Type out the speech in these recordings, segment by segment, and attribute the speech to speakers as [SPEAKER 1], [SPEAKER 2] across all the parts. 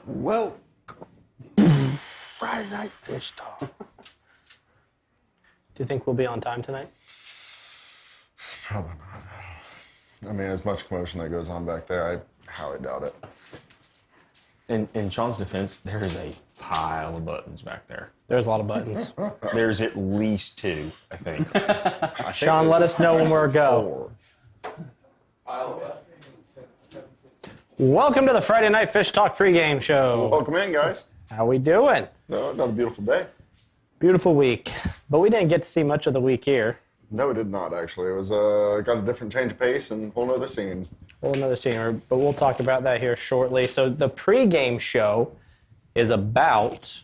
[SPEAKER 1] Welcome. Friday Night Fish Talk.
[SPEAKER 2] Do you think we'll be on time tonight?
[SPEAKER 3] Probably not. I mean, as much commotion that goes on back there, I highly doubt it.
[SPEAKER 1] In Sean's defense, there is a pile of buttons back there.
[SPEAKER 2] There's a lot of buttons.
[SPEAKER 1] There's at least 2, I think.
[SPEAKER 2] Sean, let us know when we're go.
[SPEAKER 3] 4.
[SPEAKER 2] Welcome to the Friday Night Fish Talk pregame show.
[SPEAKER 3] Welcome in, guys.
[SPEAKER 2] How we doing?
[SPEAKER 3] Another beautiful day.
[SPEAKER 2] Beautiful week. But we didn't get to see much of the week here.
[SPEAKER 3] No, we did not, actually. It was got a different change of pace and a whole other scene.
[SPEAKER 2] Whole another scene, but we'll talk about that here shortly. So the pregame show is about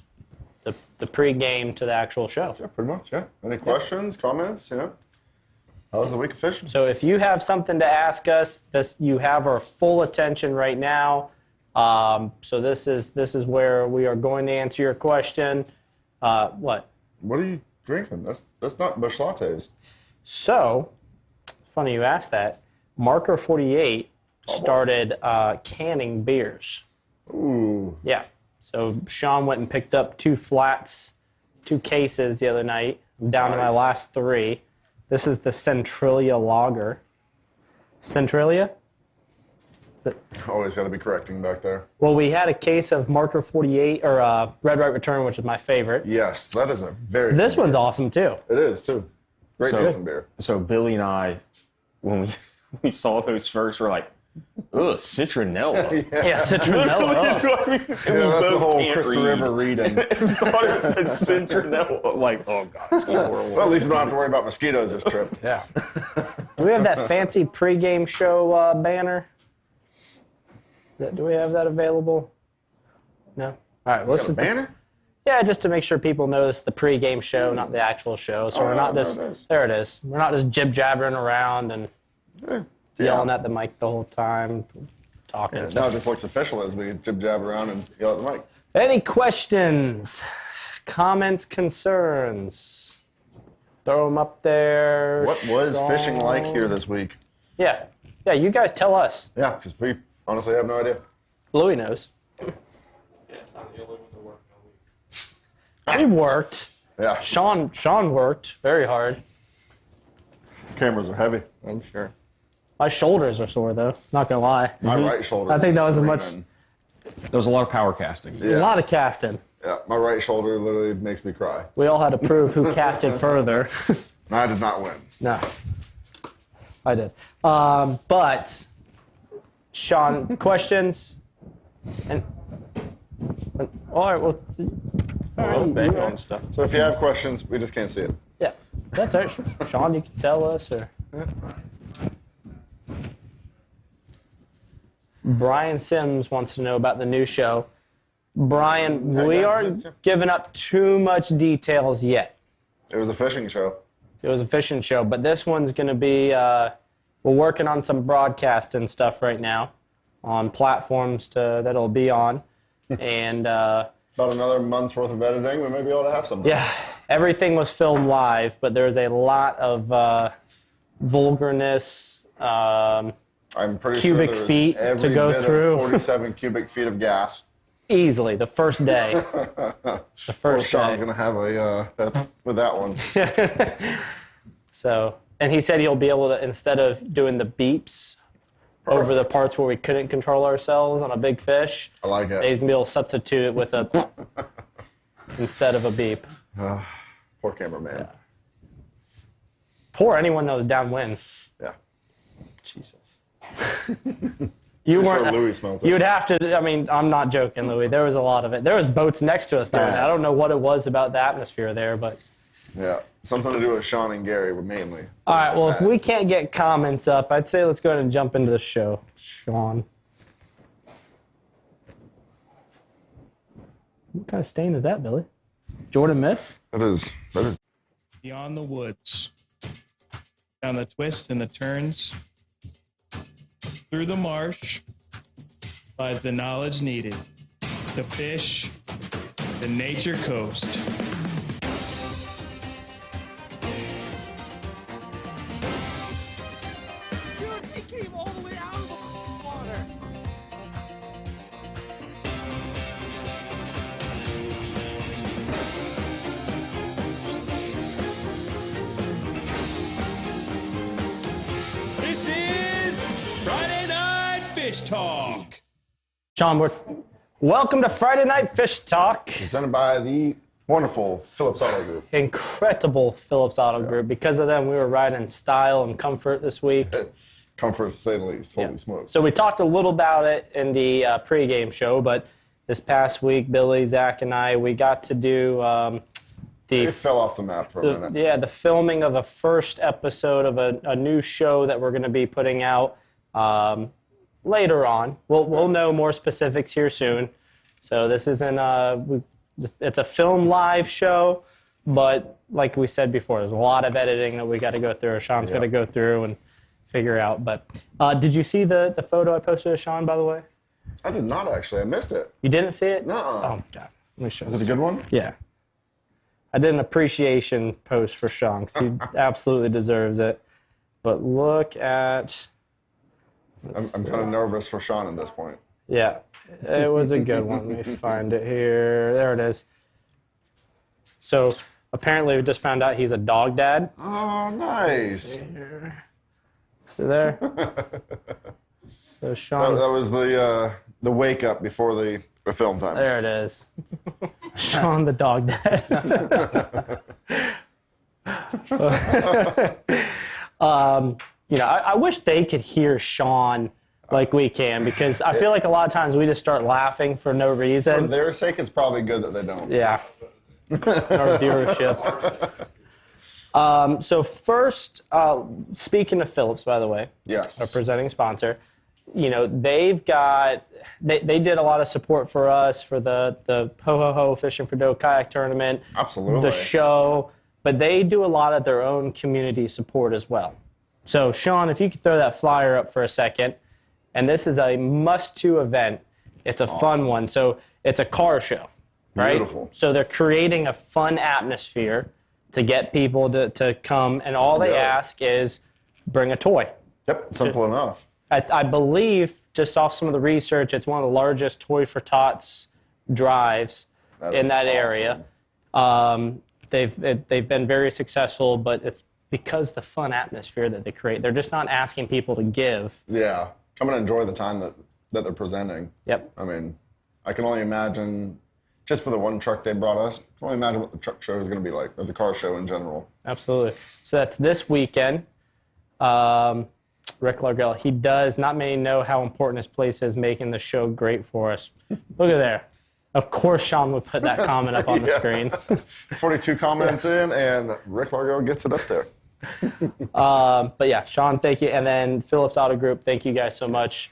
[SPEAKER 2] the pregame to the actual show.
[SPEAKER 3] Yeah, pretty much, yeah. Any questions, comments, How was the week of fishing?
[SPEAKER 2] So if you have something to ask us, you have our full attention right now. So this is where we are going to answer your question. What?
[SPEAKER 3] What are you drinking? That's not Busch Lattes.
[SPEAKER 2] So, funny you asked that. Marker 48 started canning beers.
[SPEAKER 3] Ooh.
[SPEAKER 2] Yeah. So Sean went and picked up 2 flats, 2 cases the other night. I'm down to my last 3. This is the Centralia Lager. Centralia?
[SPEAKER 3] Always got to be correcting back there.
[SPEAKER 2] Well, we had a case of Marker 48, or Red Right Return, which is my favorite.
[SPEAKER 3] Yes, that is a very
[SPEAKER 2] This
[SPEAKER 3] good
[SPEAKER 2] one's
[SPEAKER 3] beer.
[SPEAKER 2] Awesome, too.
[SPEAKER 3] It is, too. Great
[SPEAKER 1] So-
[SPEAKER 3] tasting beer.
[SPEAKER 1] So Billy and I, when we saw those first, we're like, ugh, citronella.
[SPEAKER 2] Yeah, Citronella.
[SPEAKER 1] That's what we
[SPEAKER 3] Yeah, that's the whole Crystal River reading.
[SPEAKER 1] thought it said citronella. Like, oh, God, it's gonna be horrible.
[SPEAKER 3] Well, at least we don't have to worry about mosquitoes this trip.
[SPEAKER 2] Yeah. Do we have that fancy pregame show banner? Do we have that available? No? All right, well, this is
[SPEAKER 3] Banner?
[SPEAKER 2] yeah, just to make sure people know this is the pregame show, not the actual show. So we're not just,
[SPEAKER 3] there it is.
[SPEAKER 2] there it is. We're not just jib-jabbering around and yelling at the mic the whole time, talking.
[SPEAKER 3] Now it just looks official as we jib-jab around and yell at the mic.
[SPEAKER 2] Any questions, comments, concerns? Throw them up there.
[SPEAKER 3] What was fishing like here this week?
[SPEAKER 2] Yeah, you guys tell us.
[SPEAKER 3] Yeah, because we honestly have no idea.
[SPEAKER 2] Louie knows. We worked.
[SPEAKER 3] Yeah,
[SPEAKER 2] Sean worked very hard.
[SPEAKER 3] cameras are heavy, I'm sure.
[SPEAKER 2] My shoulders are sore, though. Not going to lie.
[SPEAKER 3] My right shoulder.
[SPEAKER 2] I think that was a much-
[SPEAKER 3] screaming.
[SPEAKER 1] There was a lot of power casting.
[SPEAKER 2] A lot of casting.
[SPEAKER 3] Yeah, my right shoulder literally makes me cry.
[SPEAKER 2] We all had to prove who casted further.
[SPEAKER 3] And I did not win.
[SPEAKER 2] No. I did. But, Sean, questions? And all right, well,
[SPEAKER 1] Back on stuff.
[SPEAKER 3] So if you have questions, we just can't see it.
[SPEAKER 2] yeah, that's all right. Sean, you can tell us. Or Brian Sims wants to know about the new show. Brian, we aren't giving up too much details yet.
[SPEAKER 3] It was a fishing show.
[SPEAKER 2] It was a fishing show, but this one's going to be, we're working on some broadcasting stuff right now on platforms that it'll be on. And,
[SPEAKER 3] About another month's worth of editing, we may be able to have something.
[SPEAKER 2] yeah, everything was filmed live, but there's a lot of vulgarness,
[SPEAKER 3] I'm pretty
[SPEAKER 2] cubic
[SPEAKER 3] sure there was
[SPEAKER 2] feet
[SPEAKER 3] every
[SPEAKER 2] to go
[SPEAKER 3] bit
[SPEAKER 2] through.
[SPEAKER 3] Of 47 cubic feet of gas.
[SPEAKER 2] easily the first day. The first
[SPEAKER 3] Sean's
[SPEAKER 2] day.
[SPEAKER 3] going to have a, with that one.
[SPEAKER 2] So, and he said he'll be able to, instead of doing the beeps over the parts where we couldn't control ourselves on a big fish,
[SPEAKER 3] I like
[SPEAKER 2] he's
[SPEAKER 3] it.
[SPEAKER 2] going to be able to substitute it with a instead of a beep.
[SPEAKER 3] Poor cameraman.
[SPEAKER 2] Poor anyone that was downwind.
[SPEAKER 3] Yeah.
[SPEAKER 1] Jesus.
[SPEAKER 2] You
[SPEAKER 3] I'm
[SPEAKER 2] weren't.
[SPEAKER 3] sure Louie smelled it.
[SPEAKER 2] You'd have to. I mean, I'm not joking, Louie. There was a lot of it. There was boats next to us.
[SPEAKER 3] Yeah.
[SPEAKER 2] I don't know what it was about the atmosphere there, but.
[SPEAKER 3] Yeah. Something to do with Sean and Gary, mainly.
[SPEAKER 2] All right. Well, if we can't get comments up, I'd say let's go ahead and jump into the show, Sean. What kind of stain is that, Billy? Jordan miss?
[SPEAKER 3] That is.
[SPEAKER 4] Beyond the woods, down the twists and the turns, through the marsh, lies the knowledge needed to fish the nature coast.
[SPEAKER 5] Dude, it came all the way out of the water.
[SPEAKER 4] Talk.
[SPEAKER 2] Sean, welcome to Friday Night Fish Talk.
[SPEAKER 3] Presented by the wonderful Phillips Auto Group.
[SPEAKER 2] Incredible Phillips Auto Group. Because of them, we were riding style and comfort this week.
[SPEAKER 3] Comfort, to say the least. Holy smokes.
[SPEAKER 2] So we talked a little about it in the pregame show, but this past week, Billy, Zach, and I, we got to do
[SPEAKER 3] It fell off the map for a minute.
[SPEAKER 2] Yeah, the filming of the first episode of a new show that we're going to be putting out later on. We'll know more specifics here soon. So this isn't it's a film live show, but like we said before, there's a lot of editing that we got to go through. Sean's got to go through and figure out. But did you see the photo I posted of Sean, by the way?
[SPEAKER 3] I did not, actually. I missed it.
[SPEAKER 2] You didn't see it?
[SPEAKER 3] No.
[SPEAKER 2] Oh, God. Let me show
[SPEAKER 3] Is it a good one?
[SPEAKER 2] Yeah. I did an appreciation post for Sean because he absolutely deserves it. But look at...
[SPEAKER 3] I'm kind of nervous for Sean at this point.
[SPEAKER 2] Yeah, it was a good one. Let me find it here. There it is. So apparently we just found out he's a dog dad.
[SPEAKER 3] Oh, nice.
[SPEAKER 2] See there? So Sean.
[SPEAKER 3] That was the wake up before the film time.
[SPEAKER 2] There it is. Sean the dog dad. I wish they could hear Sean like we can, because I feel like a lot of times we just start laughing for no reason.
[SPEAKER 3] For their sake, it's probably good that they don't.
[SPEAKER 2] Yeah. Our viewership. So first, speaking of Phillips, by the way,
[SPEAKER 3] Yes.
[SPEAKER 2] our presenting sponsor, they've got they did a lot of support for us for the Ho Ho Ho Fishing for Dough kayak tournament,
[SPEAKER 3] Absolutely.
[SPEAKER 2] the show, but they do a lot of their own community support as well. So Sean, if you could throw that flyer up for a second, and this is a must-to event. It's a fun one. So it's a car show, right?
[SPEAKER 3] Beautiful.
[SPEAKER 2] So they're creating a fun atmosphere to get people to come, and all they ask is bring a toy.
[SPEAKER 3] Yep, simple enough.
[SPEAKER 2] I believe, just off some of the research, it's one of the largest Toy for Tots drives in that area. They've been very successful, but it's because the fun atmosphere that they create. They're just not asking people to give.
[SPEAKER 3] Yeah, come and enjoy the time that they're presenting.
[SPEAKER 2] Yep.
[SPEAKER 3] I mean, I can only imagine, just for the one truck they brought us, I can only imagine what the truck show is going to be like, or the car show in general.
[SPEAKER 2] Absolutely. So that's this weekend. Rick Largell, he does, not many know how important his place is, making the show great for us. Look at there. Of course Sean would put that comment up on the screen.
[SPEAKER 3] 42 comments in, and Rick Largo gets it up there.
[SPEAKER 2] But yeah, Sean, thank you. And then Phillips Auto Group, thank you guys so much.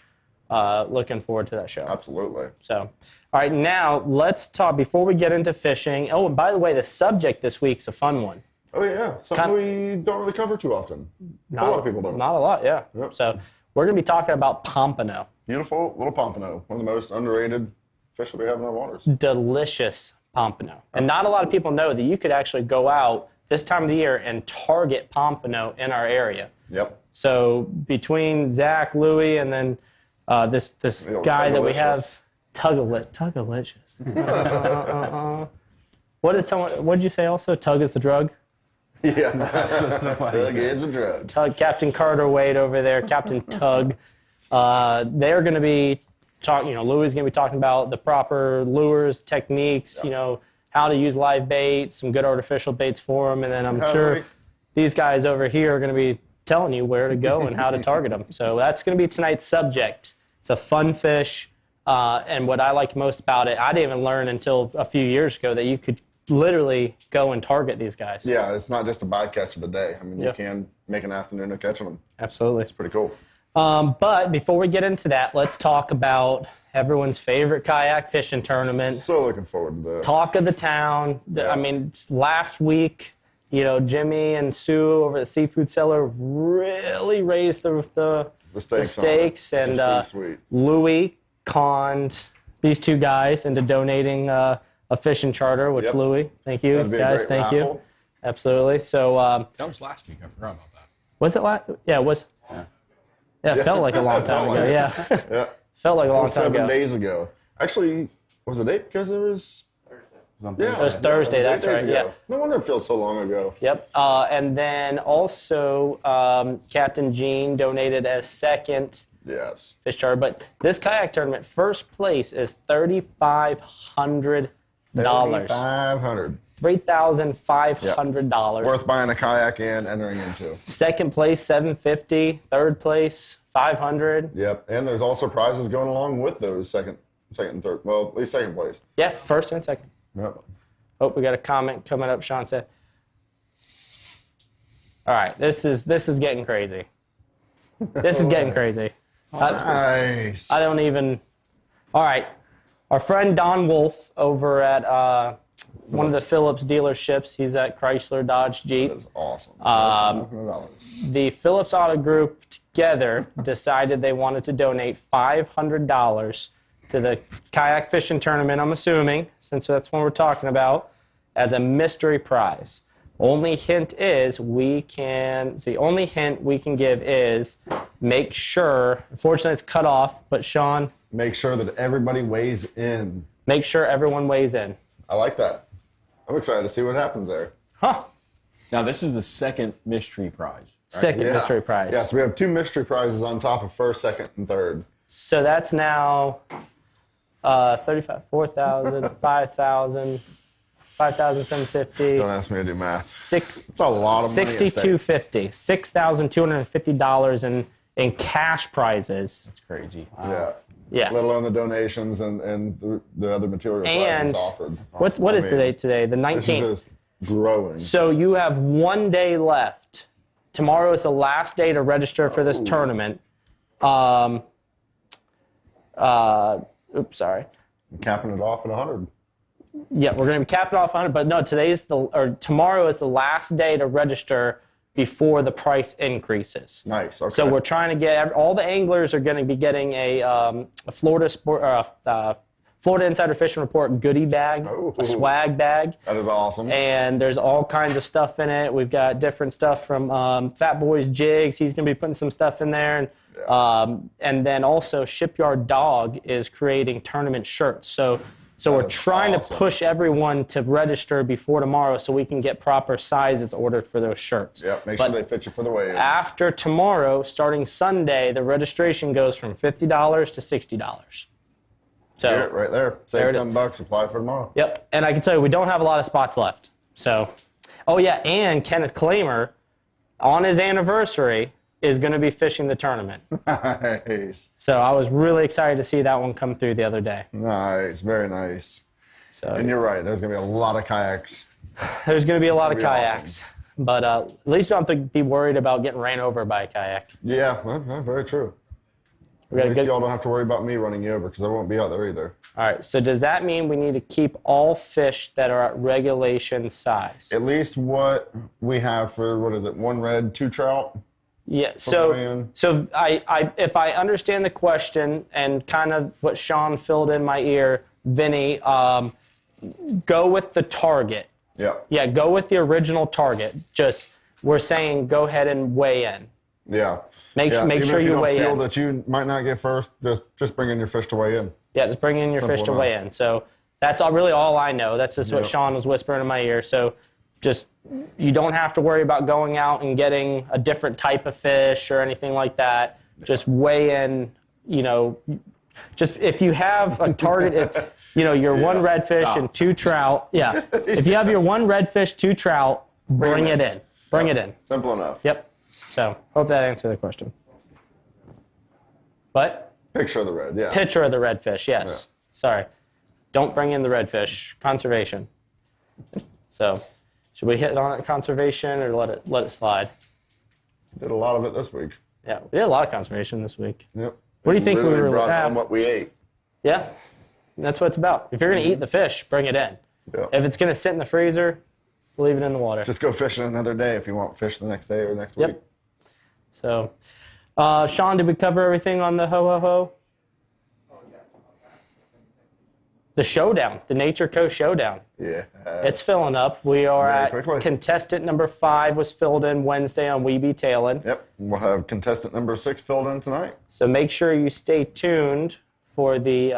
[SPEAKER 2] Looking forward to that show.
[SPEAKER 3] Absolutely.
[SPEAKER 2] So, all right, now let's talk, before we get into fishing. Oh, and by the way, the subject this week's a fun one.
[SPEAKER 3] Oh, yeah. Something we don't really cover too often. A lot of people don't.
[SPEAKER 2] Not a lot, yeah.
[SPEAKER 3] Yep.
[SPEAKER 2] So we're going to be talking about Pompano.
[SPEAKER 3] Beautiful little pompano. One of the most underrated fish that we have in our waters.
[SPEAKER 2] Delicious Pompano. And not a lot of people know that you could actually go out this time of the year and target Pompano in our area.
[SPEAKER 3] Yep.
[SPEAKER 2] So between Zach, Louie, and then this guy that we have, Tugalicious. What did you say also? Tug is the drug?
[SPEAKER 3] Yeah. Tug is a drug.
[SPEAKER 2] Tug, Captain Carter Wade over there, Captain Tug. They're going to be Louie's going to be talking about the proper lures, techniques, how to use live baits, some good artificial baits for them, and then I'm sure these guys over here are going to be telling you where to go and how to target them. So that's going to be tonight's subject. It's a fun fish, and what I like most about it, I didn't even learn until a few years ago that you could literally go and target these guys.
[SPEAKER 3] Yeah, it's not just a bycatch of the day. I mean, you can make an afternoon of catching them.
[SPEAKER 2] Absolutely.
[SPEAKER 3] It's pretty cool.
[SPEAKER 2] But before we get into that, let's talk about everyone's favorite kayak fishing tournament.
[SPEAKER 3] So looking forward to this.
[SPEAKER 2] Talk of the town.
[SPEAKER 3] Yeah.
[SPEAKER 2] I mean, last week, Jimmy and Sue over at Seafood Cellar really raised the stakes, and
[SPEAKER 3] sweet.
[SPEAKER 2] Louie conned these two guys into donating a fishing charter, which Louie, thank you, guys, thank you. Absolutely. So
[SPEAKER 1] that was last week. I forgot about that.
[SPEAKER 2] Was it last? Yeah, it was. Yeah, it felt like a long time ago. Yeah. Felt like a long time ago.
[SPEAKER 3] 7 days ago. Actually, was it 8? Because it was...
[SPEAKER 2] It was Thursday, that's right. Yeah.
[SPEAKER 3] No wonder it feels so long ago.
[SPEAKER 2] Yep. And then also Captain Gene donated as second
[SPEAKER 3] Yes.
[SPEAKER 2] fish charter. But this kayak tournament, first place is $3,500.
[SPEAKER 3] $3,500.
[SPEAKER 2] $3,500.
[SPEAKER 3] Worth buying a kayak and entering into.
[SPEAKER 2] Second place, $750. Third place, $500.
[SPEAKER 3] Yep. And there's also prizes going along with those second and third. Well, at least second place.
[SPEAKER 2] Yeah, first and second.
[SPEAKER 3] Yep.
[SPEAKER 2] Oh, we got a comment coming up. Sean said, "All right, this is getting crazy. This is getting crazy.
[SPEAKER 3] Nice.
[SPEAKER 2] I don't even. All right, our friend Don Wolf over at one of the Phillips dealerships. He's at Chrysler Dodge Jeep.
[SPEAKER 3] That's awesome.
[SPEAKER 2] The Phillips Auto Group together decided they wanted to donate $500 to the kayak fishing tournament, I'm assuming, since that's what we're talking about, as a mystery prize. Only hint is the only hint we can give is make sure, unfortunately it's cut off, but Sean.
[SPEAKER 3] Make sure that everybody weighs in.
[SPEAKER 2] Make sure everyone weighs in.
[SPEAKER 3] I like that. I'm excited to see what happens there.
[SPEAKER 2] Huh.
[SPEAKER 1] Now, this is the second mystery prize. Right?
[SPEAKER 2] Second mystery prize.
[SPEAKER 3] Yeah, so we have 2 mystery prizes on top of first, second, and third.
[SPEAKER 2] So that's now 35, 4,000, 5,000, 5,750.
[SPEAKER 3] Don't ask me to do math.
[SPEAKER 2] It's
[SPEAKER 3] a lot of money.
[SPEAKER 2] $6,250. $6,250 in cash prizes.
[SPEAKER 1] That's crazy.
[SPEAKER 3] Yeah.
[SPEAKER 2] Yeah.
[SPEAKER 3] Let alone the donations and the other material
[SPEAKER 2] And
[SPEAKER 3] prizes offered.
[SPEAKER 2] what is the date today? The 19th.
[SPEAKER 3] This is just growing.
[SPEAKER 2] So you have 1 day left. Tomorrow is the last day to register for this tournament. Oops, sorry.
[SPEAKER 3] I'm capping it off at 100.
[SPEAKER 2] Yeah, we're going to be capping off 100, but no, tomorrow is the last day to register before the price increases.
[SPEAKER 3] Nice. Okay.
[SPEAKER 2] So we're trying to get all the anglers are going to be getting a Florida Insider Fishing Report goodie bag, a swag bag.
[SPEAKER 3] That is awesome.
[SPEAKER 2] And there's all kinds of stuff in it. We've got different stuff from Fat Boy's Jigs. He's going to be putting some stuff in there. And then also Shipyard Dog is creating tournament shirts. So we're trying to push everyone to register before tomorrow so we can get proper sizes ordered for those shirts.
[SPEAKER 3] Yep, make sure they fit you for the weigh-ins.
[SPEAKER 2] After tomorrow, starting Sunday, the registration goes from $50 to $60. So
[SPEAKER 3] Here, right there. Save $10, apply for tomorrow.
[SPEAKER 2] Yep, and I can tell you, we don't have a lot of spots left. So, oh yeah, and Kenneth Klamer, on his anniversary, is going to be fishing the tournament.
[SPEAKER 3] Nice.
[SPEAKER 2] So I was really excited to see that one come through the other day.
[SPEAKER 3] Nice, very nice.
[SPEAKER 2] So
[SPEAKER 3] And you're right, there's going to be a lot of kayaks.
[SPEAKER 2] there's going to be a lot of
[SPEAKER 3] That'd be
[SPEAKER 2] kayaks. But at least you don't have to be worried about getting ran over by a kayak.
[SPEAKER 3] Yeah, well, very true.
[SPEAKER 2] We got
[SPEAKER 3] At least y'all don't have to worry about me running you over because I won't be out there either.
[SPEAKER 2] All right, so does that mean we need to keep all fish that are at regulation size?
[SPEAKER 3] At least what we have for, 1 red, 2 trout?
[SPEAKER 2] Yeah, so I if I understand the question and kind of what Sean filled in my ear, Vinny, go with the target.
[SPEAKER 3] Yeah.
[SPEAKER 2] Yeah, go with the original target. Just, we're saying go ahead and weigh in.
[SPEAKER 3] Yeah.
[SPEAKER 2] Make
[SPEAKER 3] Even
[SPEAKER 2] sure
[SPEAKER 3] if you
[SPEAKER 2] you
[SPEAKER 3] don't
[SPEAKER 2] weigh
[SPEAKER 3] feel
[SPEAKER 2] in.
[SPEAKER 3] that you might not get first, just bring in your fish to weigh in.
[SPEAKER 2] Yeah, just bring in your
[SPEAKER 3] Simple
[SPEAKER 2] fish to weigh
[SPEAKER 3] enough.
[SPEAKER 2] in. So that's really all I know. That's just what
[SPEAKER 3] Yep.
[SPEAKER 2] Sean was whispering in my ear. So just, you don't have to worry about going out and getting a different type of fish or anything like that. Just weigh in, just if you have a target, your 1 redfish and 2 trout. Yeah. If you have your 1 redfish, 2 trout, bring it in. Bring it in.
[SPEAKER 3] Simple enough.
[SPEAKER 2] Yep. So hope that answered the question. What?
[SPEAKER 3] Picture of the red, yeah.
[SPEAKER 2] Picture of the redfish, yes.
[SPEAKER 3] Yeah.
[SPEAKER 2] Sorry. Don't bring in the redfish. Conservation. So, should we hit on it, conservation, or let it slide?
[SPEAKER 3] Did a lot of it this week.
[SPEAKER 2] Yeah, we did a lot of conservation this week.
[SPEAKER 3] Yep.
[SPEAKER 2] What do you think we
[SPEAKER 3] Literally
[SPEAKER 2] were
[SPEAKER 3] brought
[SPEAKER 2] at?
[SPEAKER 3] home what we ate.
[SPEAKER 2] Yeah, that's what it's about. If you're going to eat the fish, bring it in.
[SPEAKER 3] Yeah.
[SPEAKER 2] If it's going to sit in the freezer, leave it in the water.
[SPEAKER 3] Just go fishing another day if you want fish the next day or next
[SPEAKER 2] Yep.
[SPEAKER 3] week.
[SPEAKER 2] So, Sean, did we cover everything on the ho-ho-ho? The showdown, the Nature Coast Showdown.
[SPEAKER 3] Yeah.
[SPEAKER 2] It's filling up. We are
[SPEAKER 3] Very
[SPEAKER 2] at
[SPEAKER 3] quickly.
[SPEAKER 2] contestant number 5 was filled in Wednesday on We Be Tailin'.
[SPEAKER 3] Yep. We'll have contestant number 6 filled in tonight.
[SPEAKER 2] So make sure you stay tuned for the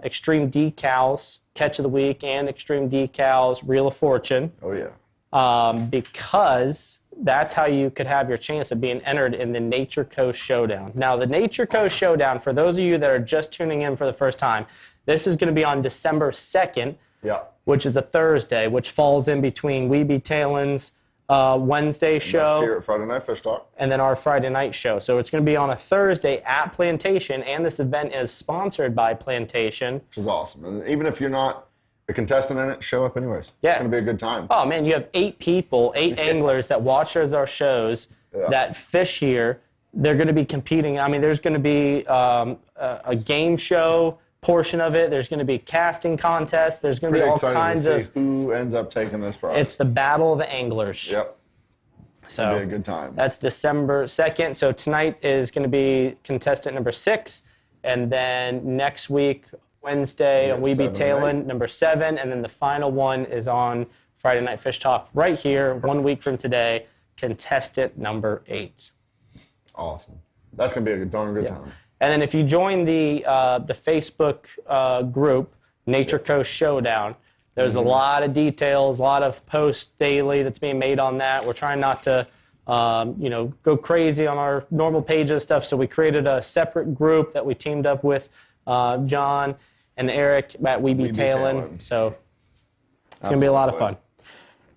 [SPEAKER 2] Extreme Decalz Catch of the Week and Extreme Decalz Reel of Fortune.
[SPEAKER 3] Oh, yeah.
[SPEAKER 2] Because that's how you could have your chance of being entered in the Nature Coast Showdown. Now, the Nature Coast Showdown, for those of you that are just tuning in for the first time, this is going to be on December 2nd, which is a Thursday, which falls in between Weeby Talen's Wednesday show.
[SPEAKER 3] That's here at Friday Night Fish Talk.
[SPEAKER 2] And then our Friday night show. So it's going to be on a Thursday at Plantation, and this event is sponsored by Plantation.
[SPEAKER 3] Which is awesome. And even if you're not a contestant in it, show up anyways.
[SPEAKER 2] Yeah.
[SPEAKER 3] It's going to be a good time.
[SPEAKER 2] Oh, man, you have 8 people, 8 anglers that watch our shows, that fish here. They're going to be competing. I mean, there's going to be a game show portion of it. There's going to be casting contests. There's going to be all kinds
[SPEAKER 3] of... who ends up taking this prize.
[SPEAKER 2] It's the Battle of the Anglers.
[SPEAKER 3] Yep.
[SPEAKER 2] So
[SPEAKER 3] it'll be a good time.
[SPEAKER 2] That's December 2nd. So tonight is going to be contestant number 6. And then next week, Wednesday, on Weeby Talon, number 7. And then the final one is on Friday Night Fish Talk right here, 1 week from today, contestant number 8.
[SPEAKER 3] Awesome. That's going to be a darn good time.
[SPEAKER 2] And then if you join the Facebook group, Nature Coast Showdown, there's a lot of details, a lot of posts daily that's being made on that. We're trying not to, go crazy on our normal pages and stuff. So we created a separate group that we teamed up with John and Eric at Weeby Talon. So it's going to be a lot of fun.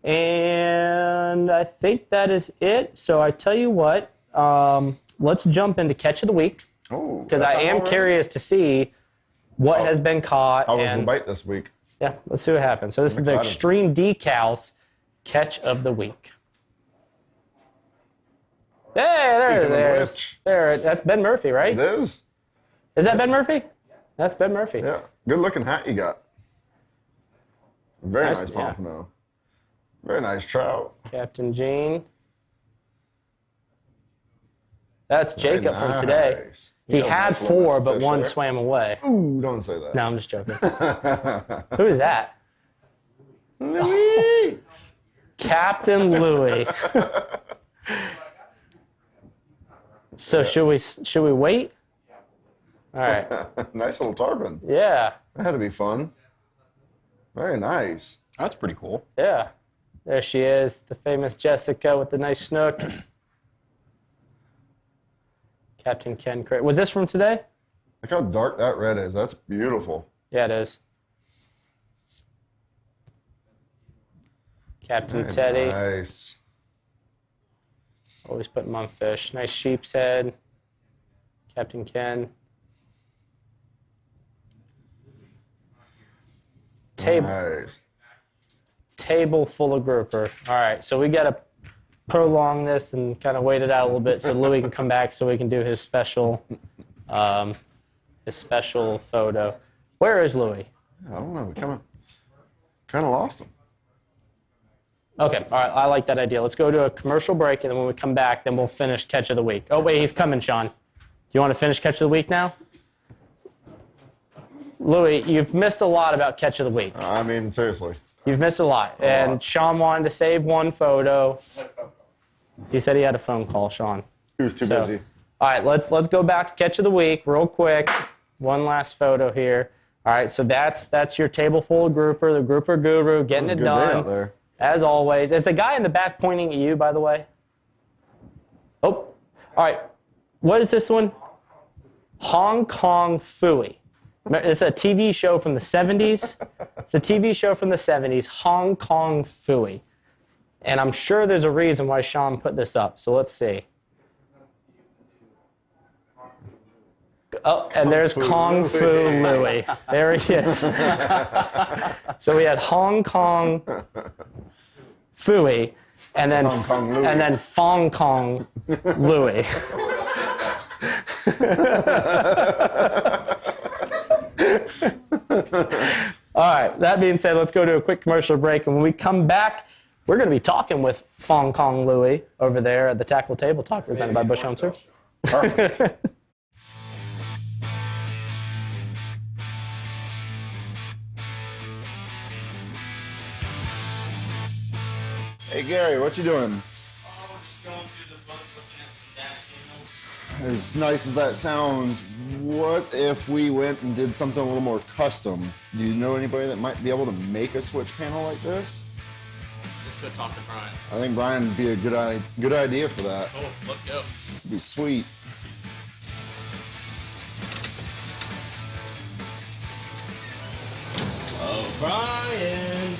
[SPEAKER 2] And I think that is it. So I tell you what, let's jump into Catch of the Week. Because I am curious to see what has been caught.
[SPEAKER 3] How was the bite this week?
[SPEAKER 2] Yeah, let's see what happens. So this is the Extreme Decalz Catch of the Week. Hey, there. That's Ben Murphy, right?
[SPEAKER 3] It is.
[SPEAKER 2] Is that Ben Murphy? That's Ben Murphy.
[SPEAKER 3] Yeah. Good looking hat you got. Very nice pompano. Very nice trout.
[SPEAKER 2] Captain Gene. That's Jacob from today. He had 4, but 1 swam away.
[SPEAKER 3] Ooh, don't say that.
[SPEAKER 2] No, I'm just joking. Who is that?
[SPEAKER 3] Louie!
[SPEAKER 2] Captain Louie. So should we wait? All right.
[SPEAKER 3] Nice little tarpon.
[SPEAKER 2] Yeah.
[SPEAKER 3] That had to be fun. Very nice.
[SPEAKER 1] That's pretty cool.
[SPEAKER 2] Yeah. There she is, the famous Jessica with the nice snook. Captain Ken Carey. Was this from today?
[SPEAKER 3] Look how dark that red is. That's beautiful.
[SPEAKER 2] Yeah, it is. Captain Teddy.
[SPEAKER 3] Nice.
[SPEAKER 2] Always putting them on fish. Nice sheep's head. Captain Ken.
[SPEAKER 3] Nice.
[SPEAKER 2] Table full of grouper. All right, so we got to prolong this and kind of wait it out a little bit so Louie can come back so we can do his special photo. Where is Louie?
[SPEAKER 3] I don't know. We kind of lost him.
[SPEAKER 2] Okay, all right. I like that idea. Let's go to a commercial break, and then when we come back, then we'll finish Catch of the Week. Oh, wait, he's coming, Sean. Do you want to finish Catch of the Week now? Louie, you've missed a lot about Catch of the Week.
[SPEAKER 3] I mean, seriously.
[SPEAKER 2] You've missed a lot. And Sean wanted to save one photo. He said he had a phone call, Sean.
[SPEAKER 3] He was too busy.
[SPEAKER 2] All right, let's go back to Catch of the Week real quick. One last photo here. All right, so that's your table full of grouper, the grouper guru, getting it done.
[SPEAKER 3] Day out there.
[SPEAKER 2] As always. Is the guy in the back pointing at you, by the way? Oh, all right. What is this one? Hong Kong Phooey. It's a TV show from the 70s. It's a TV show from the 70s, Hong Kong Phooey. And I'm sure there's a reason why Sean put this up. So let's see. Oh, and there's Kung Fu Louie. There he is. So we had Hong Kong Phooey, and then Fong Kong Louie. All right, that being said, let's go to a quick commercial break. And when we come back, we're going to be talking with Fong Kong Louie over there at the Tackle Table Talk presented by Bush Home Service.
[SPEAKER 3] Perfect. Hey Gary, what you doing?
[SPEAKER 5] Oh, just going through the book, looking at some dash panels.
[SPEAKER 3] As nice as that sounds, what if we went and did something a little more custom? Do you know anybody that might be able to make a switch panel like this?
[SPEAKER 5] This
[SPEAKER 2] go talk to Brian.
[SPEAKER 3] I think Brian would be a good idea for that.
[SPEAKER 2] Oh, let's go.
[SPEAKER 3] It'd be sweet.
[SPEAKER 2] Oh, Brian.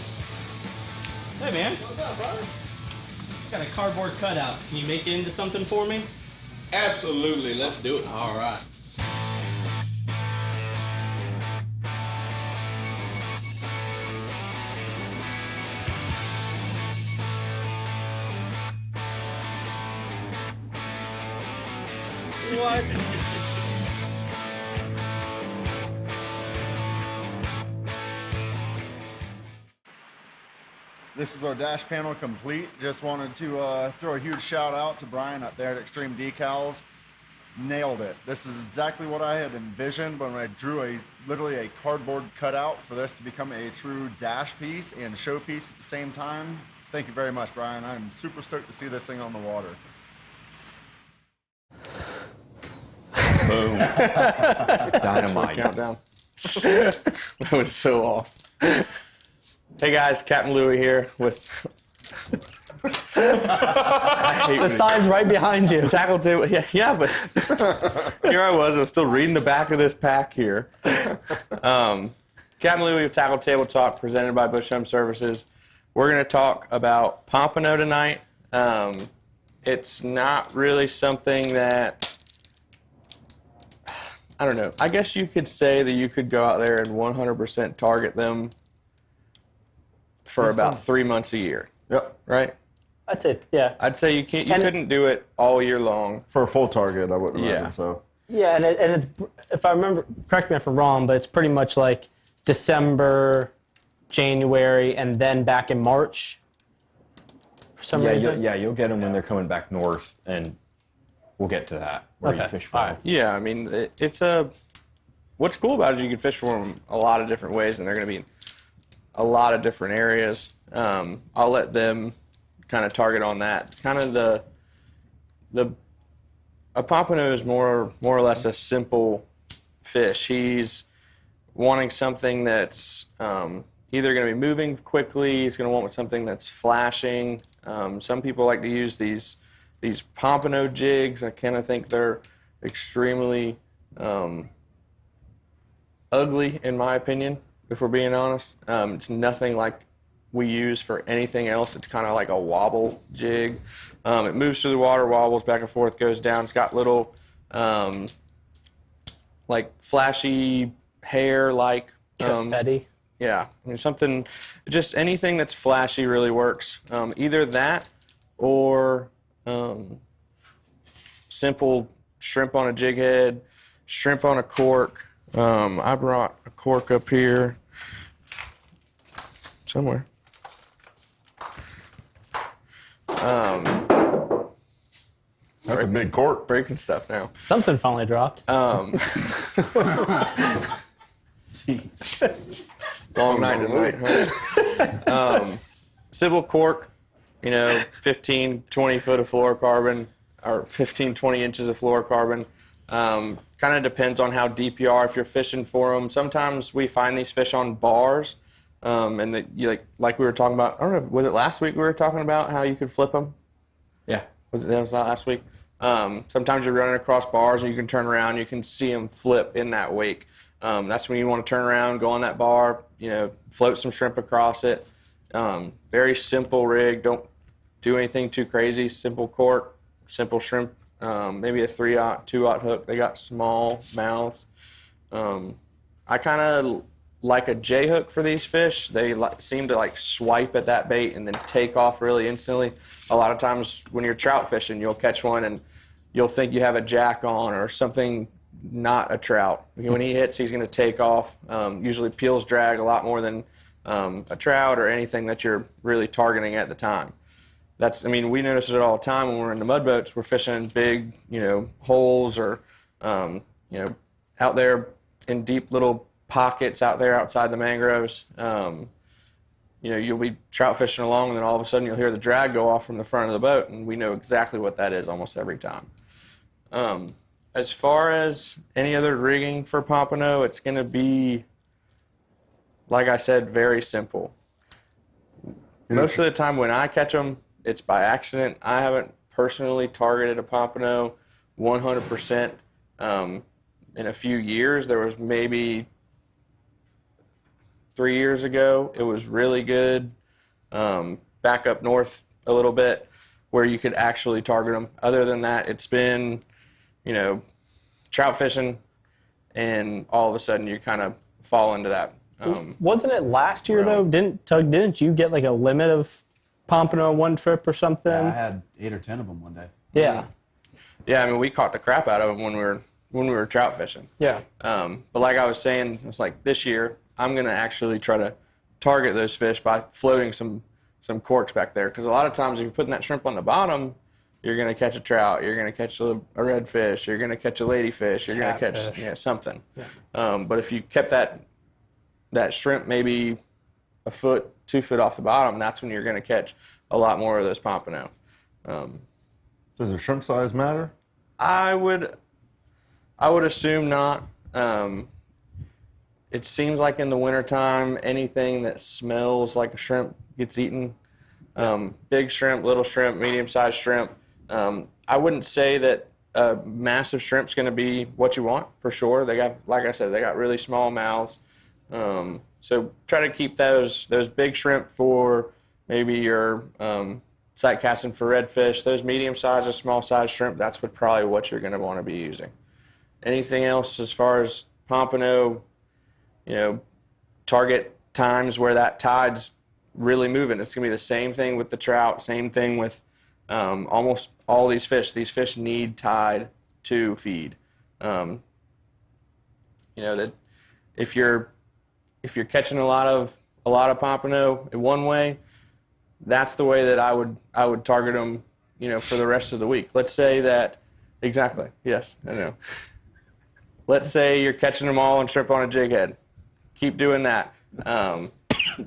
[SPEAKER 2] Hey, man.
[SPEAKER 6] What's up, brother?
[SPEAKER 2] Got a cardboard cutout. Can you make it into something for me?
[SPEAKER 6] Absolutely. Let's do it.
[SPEAKER 2] All right. What?
[SPEAKER 3] This is our dash panel complete. Just wanted to throw a huge shout out to Brian up there at Extreme Decalz. Nailed it. This is exactly what I had envisioned when I drew literally a cardboard cutout for this to become a true dash piece and showpiece at the same time. Thank you very much, Brian. I'm super stoked to see this thing on the water.
[SPEAKER 1] Boom. Dynamite.
[SPEAKER 2] Countdown.
[SPEAKER 1] That was so off. Hey guys, Captain Louie here with
[SPEAKER 2] The sign's right behind you.
[SPEAKER 1] tackle table. Yeah, but here I was still reading the back of this pack here. Captain Louie with Tackle Table Talk, presented by Bush Home Services. We're going to talk about Pompano tonight. It's not really something that, I don't know. I guess you could say that you could go out there and 100% target them for about 3 months a year.
[SPEAKER 3] Yep.
[SPEAKER 1] Right?
[SPEAKER 2] That's it. Yeah.
[SPEAKER 1] I'd say you couldn't do it all year long.
[SPEAKER 3] For a full target, I wouldn't
[SPEAKER 1] Yeah.
[SPEAKER 3] imagine so.
[SPEAKER 2] Yeah, and it's, if I remember, correct me if I'm wrong, but it's pretty much like December, January, and then back in March. For some reason.
[SPEAKER 1] You'll get them when they're coming back north, and we'll get to that where you
[SPEAKER 2] Okay.
[SPEAKER 1] fish for
[SPEAKER 2] All
[SPEAKER 1] them.
[SPEAKER 2] right.
[SPEAKER 1] Yeah, I mean, what's cool about it is you can fish for them a lot of different ways, and they're going to be in a lot of different areas. I'll let them kind of target on that. It's kind of a pompano is more or less a simple fish. He's wanting something that's either going to be moving quickly. He's going to want something that's flashing. Some people like to use these pompano jigs. I kind of think they're extremely ugly, in my opinion, if we're being honest. It's nothing like we use for anything else. It's kind of like a wobble jig. It moves through the water, wobbles back and forth, goes down. It's got little like flashy hair, like
[SPEAKER 2] Confetti.
[SPEAKER 1] yeah, I mean something, just anything that's flashy really works. Either that or simple shrimp on a jig head, shrimp on a cork. I brought a cork up here somewhere.
[SPEAKER 3] That's a big cork.
[SPEAKER 1] Breaking stuff now.
[SPEAKER 2] Something finally dropped.
[SPEAKER 1] Long night tonight, huh? Simple cork, 15, 20 foot of fluorocarbon, or 15, 20 inches of fluorocarbon. Kind of depends on how deep you are if you're fishing for them. Sometimes we find these fish on bars, and that like we were talking about. I don't know, was it last week we were talking about how you could flip them? Yeah, that was last week. Sometimes you're running across bars and you can turn around, you can see them flip in that wake. That's when you want to turn around, go on that bar, float some shrimp across it. Very simple rig. Don't do anything too crazy. Simple cork, simple shrimp, maybe a 3/0, 2/0 hook. They got small mouths. I kind of like a J hook for these fish. They seem to swipe at that bait and then take off really instantly. A lot of times when you're trout fishing, you'll catch one and you'll think you have a jack on or something, not a trout. When he hits, he's going to take off. Usually peels drag a lot more than a trout or anything that you're really targeting at the time. We notice it all the time when we're in the mud boats. We're fishing big, holes or, out there in deep little pockets out there outside the mangroves. You'll be trout fishing along and then all of a sudden you'll hear the drag go off from the front of the boat, and we know exactly what that is almost every time. As far as any other rigging for pompano, it's going to be, like I said, very simple. Most of the time when I catch them, it's by accident. I haven't personally targeted a pompano 100% in a few years. There was maybe 3 years ago. It was really good. Back up north a little bit where you could actually target them. Other than that, it's been, trout fishing, and all of a sudden you kind of fall into that.
[SPEAKER 2] Wasn't it last year, though? Didn't you get like a limit of pompano on one trip or something?
[SPEAKER 7] Yeah, I had 8 or 10 of them one day.
[SPEAKER 2] Yeah.
[SPEAKER 1] Yeah, I mean, we caught the crap out of them when we were trout fishing.
[SPEAKER 2] Yeah.
[SPEAKER 1] But like I was saying, it's like this year I'm going to actually try to target those fish by floating some corks back there. Because a lot of times if you're putting that shrimp on the bottom, you're going to catch a trout, you're going to catch a redfish, you're going to catch a ladyfish, you're going to catch something. Yeah. But if you kept that shrimp maybe a foot, 2 foot off the bottom, that's when you're going to catch a lot more of those pompano.
[SPEAKER 3] Does the shrimp size matter?
[SPEAKER 1] I would assume not. It seems like in the wintertime, anything that smells like a shrimp gets eaten. Big shrimp, little shrimp, medium-sized shrimp. I wouldn't say that a massive shrimp's going to be what you want, for sure. They got, like I said, they got really small mouths. So try to keep those big shrimp for maybe your sight casting for redfish. Those medium-sized or small-sized shrimp, that's probably what you're going to want to be using. Anything else as far as pompano, target times where that tide's really moving. It's going to be the same thing with the trout, same thing with almost all these fish. These fish need tide to feed. That if you're catching a lot of pompano in one way, that's the way that I would target them, for the rest of the week. Let's say that exactly. Yes, I know. Let's say you're catching them all on shrimp on a jig head. Keep doing that.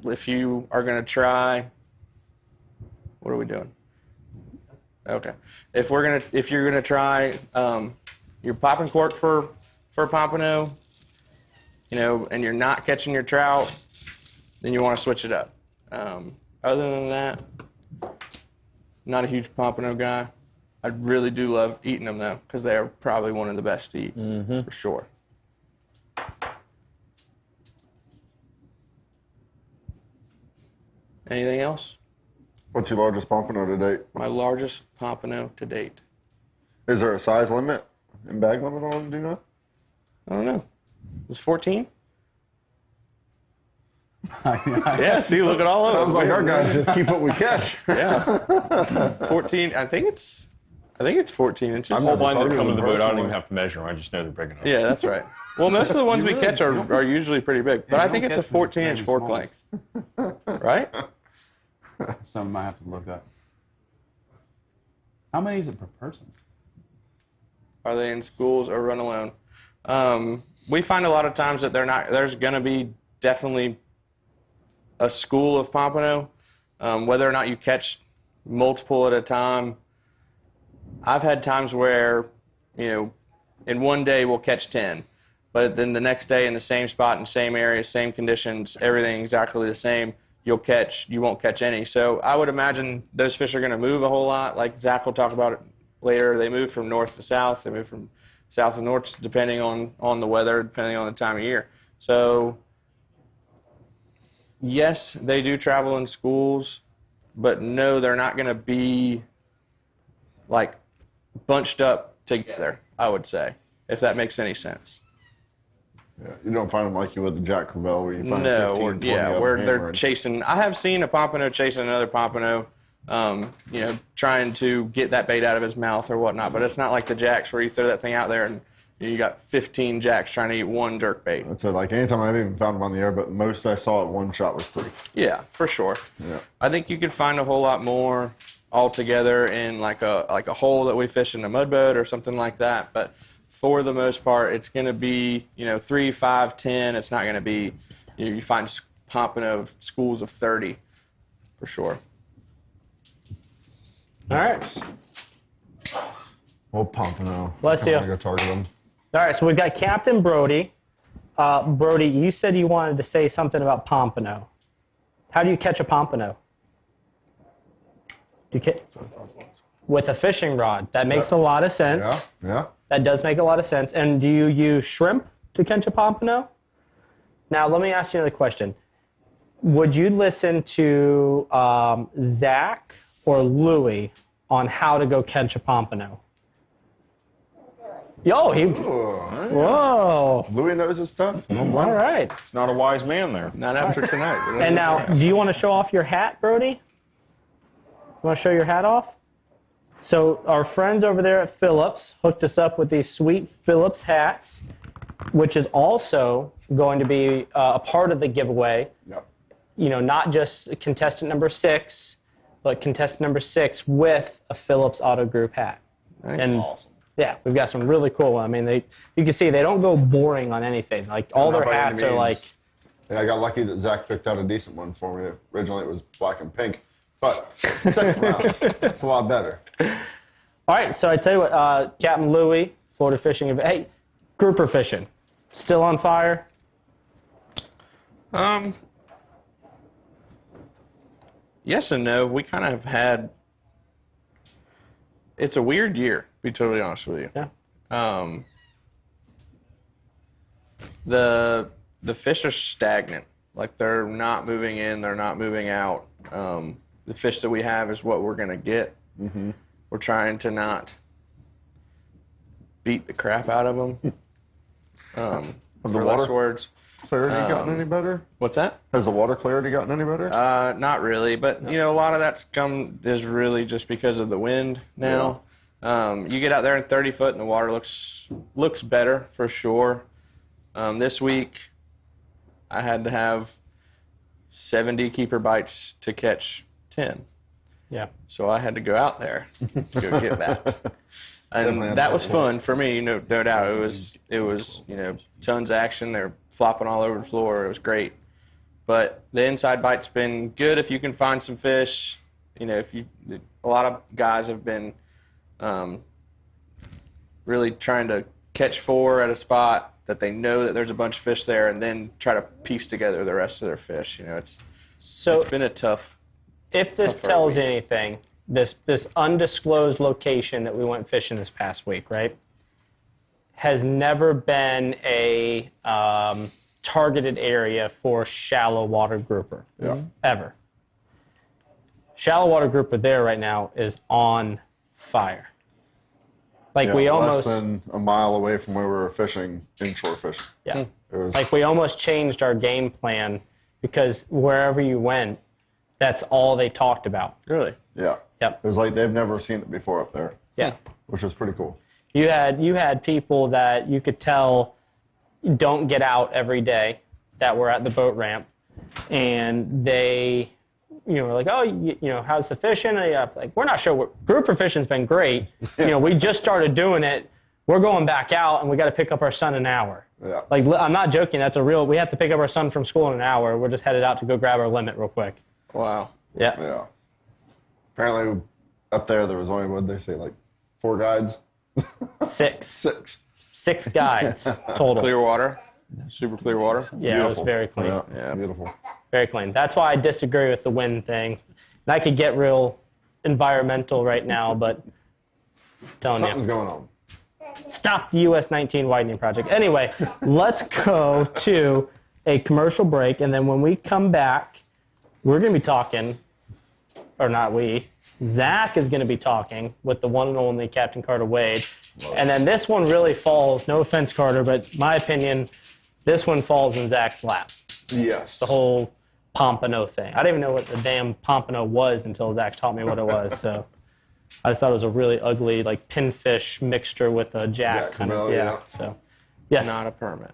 [SPEAKER 1] If you are going to try, what are we doing? Okay. If you're going to try, you're popping cork for pompano, and you're not catching your trout, then you want to switch it up. Other than that, not a huge pompano guy. I really do love eating them, though, because they are probably one of the best to eat, for sure. Anything else?
[SPEAKER 3] What's your largest pompano to date?
[SPEAKER 1] My largest pompano to date.
[SPEAKER 3] Is there a size limit and bag limit on them, do you know?
[SPEAKER 1] I don't know. It was 14? Yeah, see, look at all of them.
[SPEAKER 3] Sounds like our guys just keep what we catch.
[SPEAKER 1] Yeah. 14, I think it's 14 inches.
[SPEAKER 8] I'm all blind that come in the boat. I don't even have to measure them. I just know they're big enough.
[SPEAKER 1] Yeah, that's right. Well, most of the ones we catch are usually pretty big, but I think it's a 14-inch fork length. Right?
[SPEAKER 7] Some I have to look up. How many is it per person?
[SPEAKER 1] Are they in schools or run alone? We find a lot of times that there's going to be definitely a school of pompano. Whether or not you catch multiple at a time, I've had times where, in one day we'll catch 10, but then the next day in the same spot, in the same area, same conditions, everything exactly the same, you won't catch any. So I would imagine those fish are going to move a whole lot. Like Zach will talk about it later. They move from north to south. They move from south to north depending on the weather, depending on the time of year. So yes, they do travel in schools, but no, they're not going to be like bunched up together, I would say, if that makes any sense.
[SPEAKER 3] Yeah, you don't find them like you would the Jack Crevalle where you find 15, 20
[SPEAKER 1] where they're chasing. I have seen a pompano chasing another pompano, trying to get that bait out of his mouth or whatnot, but it's not like the jacks where you throw that thing out there and you got 15 jacks trying to eat one jerk bait.
[SPEAKER 3] So like anytime I've even found them on the air, but most I saw at one shot was 3.
[SPEAKER 1] Yeah, for sure.
[SPEAKER 3] Yeah.
[SPEAKER 1] I think you could find a whole lot more all together in like a hole that we fish in a mud boat or something like that, but for the most part, it's going to be, 3, 5, 10. It's not going to be, you find pompano schools of 30, for sure.
[SPEAKER 2] All right.
[SPEAKER 3] Well, pompano.
[SPEAKER 2] Bless you.
[SPEAKER 3] I'm going to go target them.
[SPEAKER 2] All right, so we've got Captain Brody. Brody, you said you wanted to say something about pompano. How do you catch a pompano? With a fishing rod. That makes a lot of sense.
[SPEAKER 3] Yeah.
[SPEAKER 2] That does make a lot of sense. And do you use shrimp to catch a pompano? Now, let me ask you another question. Would you listen to Zac or Louie on how to go catch a pompano? Yo, whoa.
[SPEAKER 3] Louie knows his stuff.
[SPEAKER 2] All right.
[SPEAKER 8] It's not a wise man there.
[SPEAKER 1] Not after tonight.
[SPEAKER 2] And now, do you want to show off your hat, Brody? You want to show your hat off? So our friends over there at Phillips hooked us up with these sweet Phillips hats, which is also going to be a part of the giveaway.
[SPEAKER 3] Yep.
[SPEAKER 2] You know, not just contestant number 6, but contestant number 6 with a Phillips Auto Group hat.
[SPEAKER 1] Nice.
[SPEAKER 2] And
[SPEAKER 3] Awesome.
[SPEAKER 2] yeah, we've got some really cool. I mean, you can see they don't go boring on anything. Like all
[SPEAKER 3] Not
[SPEAKER 2] their
[SPEAKER 3] by any
[SPEAKER 2] hats are
[SPEAKER 3] means.
[SPEAKER 2] like.
[SPEAKER 3] Yeah, I got lucky that Zac picked out a decent one for me. Originally, it was black and pink, but second round, it's a lot better.
[SPEAKER 2] All right, so I tell you what, Captain Louie, Florida Fishing Event. Hey, grouper fishing, still on fire?
[SPEAKER 1] Yes and no. We kind of have had. It's a weird year, to be totally honest with you.
[SPEAKER 2] Yeah.
[SPEAKER 1] The fish are stagnant. Like they're not moving in, they're not moving out. The fish that we have is what we're gonna get. Mm-hmm. We're trying to not beat the crap out of them.
[SPEAKER 3] Have the
[SPEAKER 1] For less
[SPEAKER 3] water
[SPEAKER 1] words.
[SPEAKER 3] clarity gotten any better?
[SPEAKER 1] What's that?
[SPEAKER 3] Has the water clarity gotten any better?
[SPEAKER 1] Not really, but you know, a lot of that's is really just because of the wind now. You get out there in 30 foot and the water looks better for sure. This week, I had to have 70 keeper bites to catch 10.
[SPEAKER 2] Yeah.
[SPEAKER 1] So I had to go out there to go get that. And that was fun for me, no doubt. It was, you know, tons of action. They're flopping all over the floor. It was great. But the inside bite's been good if you can find some fish. You know, a lot of guys have been really trying to catch 4 at a spot that they know that there's a bunch of fish there, and then try to piece together the rest of their fish. You know, it's been a tough.
[SPEAKER 2] If this tells you anything, this undisclosed location that we went fishing this past week, right, has never been a targeted area for shallow water grouper.
[SPEAKER 3] Yeah.
[SPEAKER 2] Ever. Shallow water grouper there right now is on fire. Like we almost
[SPEAKER 3] less than a mile away from where we were fishing inshore fishing.
[SPEAKER 2] Yeah.
[SPEAKER 3] It was
[SPEAKER 2] Like we almost changed our game plan because wherever you went, that's all they talked about.
[SPEAKER 1] Really?
[SPEAKER 3] yeah.
[SPEAKER 2] Yep.
[SPEAKER 3] It was like they've never seen it before up there,
[SPEAKER 2] Yeah.
[SPEAKER 3] which was pretty cool.
[SPEAKER 2] You had people that you could tell don't get out every day that were at the boat ramp, and they, you know, were like, oh, you know, how's the fishing? And like, we're not sure. Grouper fishing's been great. You know, we just started doing it. We're going back out, and we got to pick up our son in an hour.
[SPEAKER 3] Yeah.
[SPEAKER 2] Like, I'm not joking. That's a real. We have to pick up our son from school in an hour. We're just headed out to go grab our limit real quick.
[SPEAKER 1] Wow.
[SPEAKER 2] Yeah.
[SPEAKER 3] Yeah. Apparently, up there was only, what did they say, like 4 guides?
[SPEAKER 2] 6.
[SPEAKER 3] 6.
[SPEAKER 2] Guides total.
[SPEAKER 1] Clear water. Super clear water.
[SPEAKER 2] Yeah, it was very clean.
[SPEAKER 3] Yeah. Beautiful.
[SPEAKER 2] Very clean. That's why I disagree with the wind thing. And I could get real environmental right now, but I'm telling
[SPEAKER 3] Something's
[SPEAKER 2] you,
[SPEAKER 3] going on.
[SPEAKER 2] stop the US 19 widening project. Anyway, let's go to a commercial break, and then when we come back, we're going to be talking, or not we, Zac is going to be talking with the one and only Captain Carter Wade. And then this one really falls, no offense, Carter, but my opinion, this one falls in Zac's lap.
[SPEAKER 3] Yes.
[SPEAKER 2] The whole Pompano thing. I didn't even know what the damn Pompano was until Zac taught me what it was. So I just thought it was a really ugly, like, pinfish mixture with a jack kind of. Yeah. So, yes.
[SPEAKER 1] Not a permit.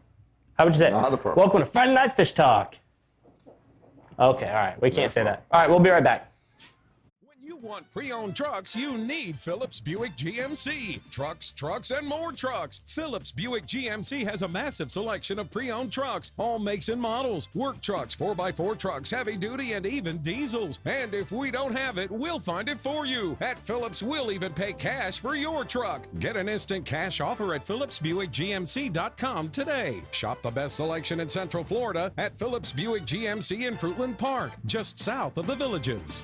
[SPEAKER 2] How would you say?
[SPEAKER 3] Not a permit.
[SPEAKER 2] Welcome to Friday Night Fish Talk. Okay, all right. We can't say that. All right, we'll be right back.
[SPEAKER 9] Want pre-owned trucks, you need Phillips Buick GMC. Trucks, and more trucks. Phillips Buick GMC has a massive selection of pre-owned trucks, all makes and models. Work trucks, 4x4 trucks, heavy duty, and even diesels. And if we don't have it, we'll find it for you. At Phillips, we'll even pay cash for your truck. Get an instant cash offer at PhillipsBuickGMC.com today. Shop the best selection in Central Florida at Phillips Buick GMC in Fruitland Park, just south of the Villages.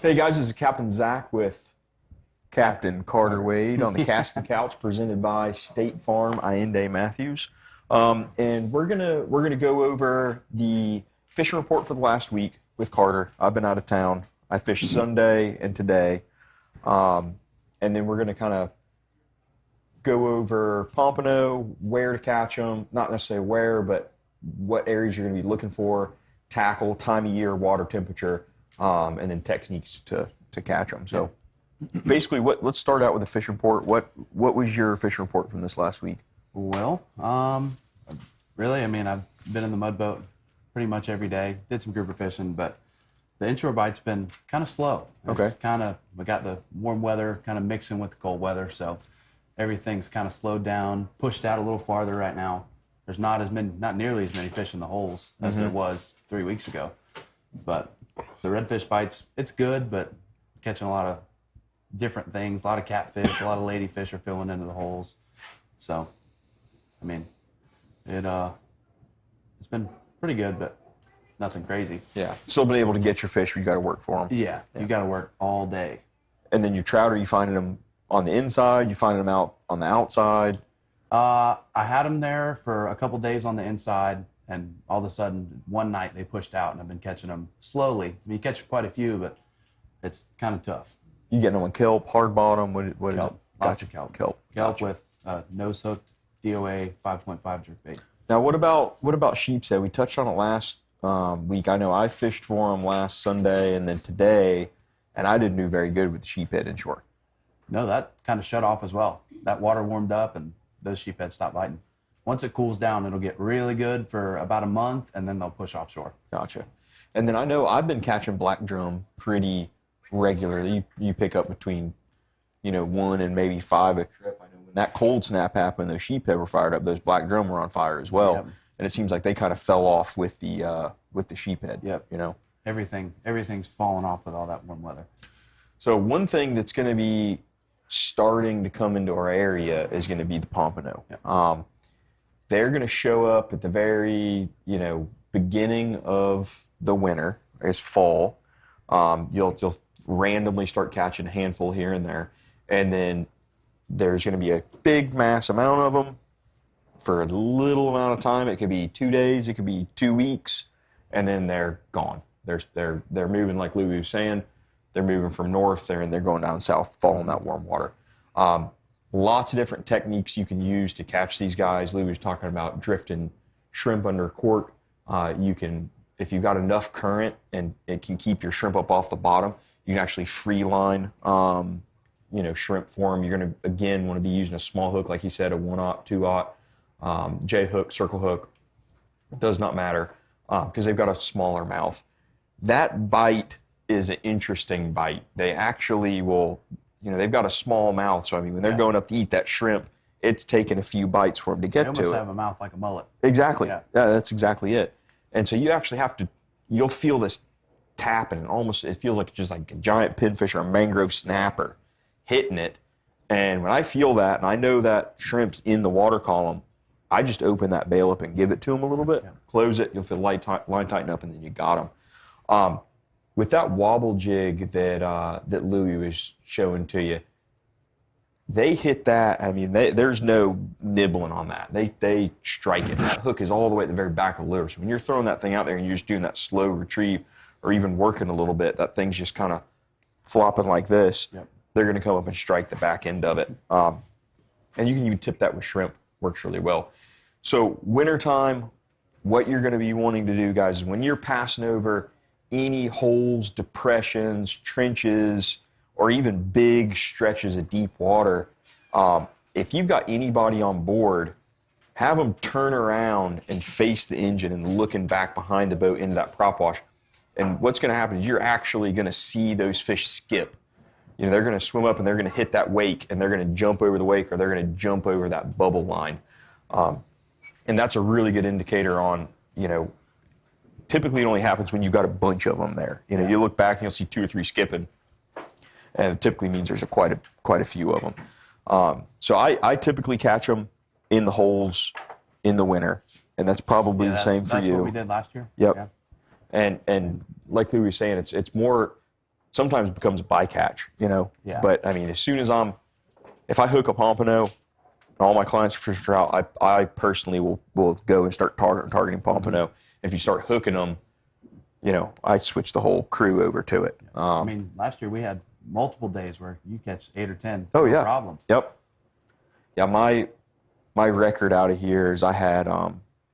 [SPEAKER 8] Hey guys, this is Captain Zac with Captain Carter Wade on the Casting Couch, presented by State Farm Ayinde Matthews, and we're gonna go over the fishing report for the last week with Carter. I've been out of town. I fished Sunday and today, and then we're gonna kind of go over Pompano, where to catch them, not necessarily where, but what areas you're gonna be looking for, tackle, time of year, water temperature. And then techniques to catch them. So basically, let's start out with the fishing report. What was your fishing report from this last week?
[SPEAKER 7] Well, really, I mean, I've been in the mud boat pretty much every day. Did some grouper fishing, but the inshore bite's been kind of slow.
[SPEAKER 8] Okay.
[SPEAKER 7] It's we got the warm weather kind of mixing with the cold weather, so everything's kind of slowed down, pushed out a little farther right now. There's not nearly as many fish in the holes as there was 3 weeks ago, but the redfish bites, it's good, but catching a lot of different things, a lot of catfish, a lot of ladyfish are filling into the holes. So, I mean, it's been pretty good, but nothing crazy.
[SPEAKER 8] Yeah. Still been able to get your fish, but you got to work for them.
[SPEAKER 7] Yeah, you got to work all day.
[SPEAKER 8] And then your trout, are you finding them on the inside? You finding them out on the outside?
[SPEAKER 7] I had them there for a couple days on the inside, and all of a sudden, one night they pushed out, and I've been catching them slowly. I mean, you catch quite a few, but it's kind of tough.
[SPEAKER 8] You getting them on kelp, hard bottom? What is it?
[SPEAKER 7] Kelp. Lots of kelp.
[SPEAKER 8] Kelp.
[SPEAKER 7] Kelp
[SPEAKER 8] Gotcha.
[SPEAKER 7] with nose hooked DOA 5.5 jerkbait.
[SPEAKER 8] Now, what about sheep's head? We touched on it last week. I know I fished for them last Sunday and then today, and I didn't do very good with the sheephead inshore.
[SPEAKER 7] No, that kind of shut off as well. That water warmed up, and those sheepheads stopped biting. Once it cools down, it'll get really good for about a month, and then they'll push offshore.
[SPEAKER 8] Gotcha. And then I know I've been catching black drum pretty regularly. You pick up between, 1 and maybe 5 a trip. I know when that cold snap happened, those sheephead were fired up. Those black drum were on fire as well.
[SPEAKER 7] Yep.
[SPEAKER 8] And it seems like they kind of fell off with the sheephead.
[SPEAKER 7] Yep. Everything's falling off with all that warm weather.
[SPEAKER 8] So one thing that's going to be starting to come into our area is going to be the Pompano.
[SPEAKER 7] Yep.
[SPEAKER 8] They're going to show up at the very, beginning of the winter, it's fall. You'll randomly start catching a handful here and there, and then there's going to be a big mass amount of them for a little amount of time. It could be 2 days, it could be 2 weeks, and then they're gone. They're moving, like Louie was saying. They're moving from north there, and they're going down south, following that warm water. Lots of different techniques you can use to catch these guys. Louie was talking about drifting shrimp under cork. You can, if you've got enough current and it can keep your shrimp up off the bottom, you can actually free line, shrimp for them. You're going to, again, want to be using a small hook, like he said, a 1/0, 2/0, J hook, circle hook. It does not matter because they've got a smaller mouth. That bite is an interesting bite. They actually will, they've got a small mouth. So, I mean, when they're going up to eat that shrimp, it's taking a few bites for them to get to it.
[SPEAKER 7] They almost have a mouth like a mullet.
[SPEAKER 8] Exactly.
[SPEAKER 7] Yeah,
[SPEAKER 8] that's exactly it. And so you actually you'll feel this tapping, and it feels like it's just like a giant pinfish or a mangrove snapper hitting it. And when I feel that, and I know that shrimp's in the water column, I just open that bail up and give it to them a little bit, close it, you'll feel line tighten up, and then you got them. With that wobble jig that Louie was showing to you, they hit that. I mean, there's no nibbling on that. They strike it. That hook is all the way at the very back of the lure. So when you're throwing that thing out there and you're just doing that slow retrieve or even working a little bit, that thing's just kind of flopping like this.
[SPEAKER 7] Yep.
[SPEAKER 8] They're going to come up and strike the back end of it. And you can even tip that with shrimp. Works really well. So wintertime, what you're going to be wanting to do, guys, is when you're passing over any holes, depressions, trenches, or even big stretches of deep water, if you've got anybody on board, have them turn around and face the engine and looking back behind the boat into that prop wash. And what's going to happen is you're actually going to see those fish skip. They're going to swim up and they're going to hit that wake, and they're going to jump over the wake, or they're going to jump over that bubble line. And that's a really good indicator on, typically it only happens when you've got a bunch of them there. You look back and you'll see 2 or 3 skipping, and it typically means there's quite a few of them. So I typically catch them in the holes in the winter, and that's probably the same for you.
[SPEAKER 7] That's what we did last year.
[SPEAKER 8] Yep. Yeah. And like Louie was saying, it's more, sometimes it becomes a bycatch, you know?
[SPEAKER 7] Yeah.
[SPEAKER 8] But, I mean, as soon as if I hook a pompano, all my clients are fishing trout, I personally will go and start targeting pompano. If you start hooking them, you know, I switch the whole crew over to it.
[SPEAKER 7] I mean, last year we had multiple days where you catch 8 or 10.
[SPEAKER 8] Oh,
[SPEAKER 7] no
[SPEAKER 8] yeah.
[SPEAKER 7] problem.
[SPEAKER 8] Yep. Yeah, my record out of here is I had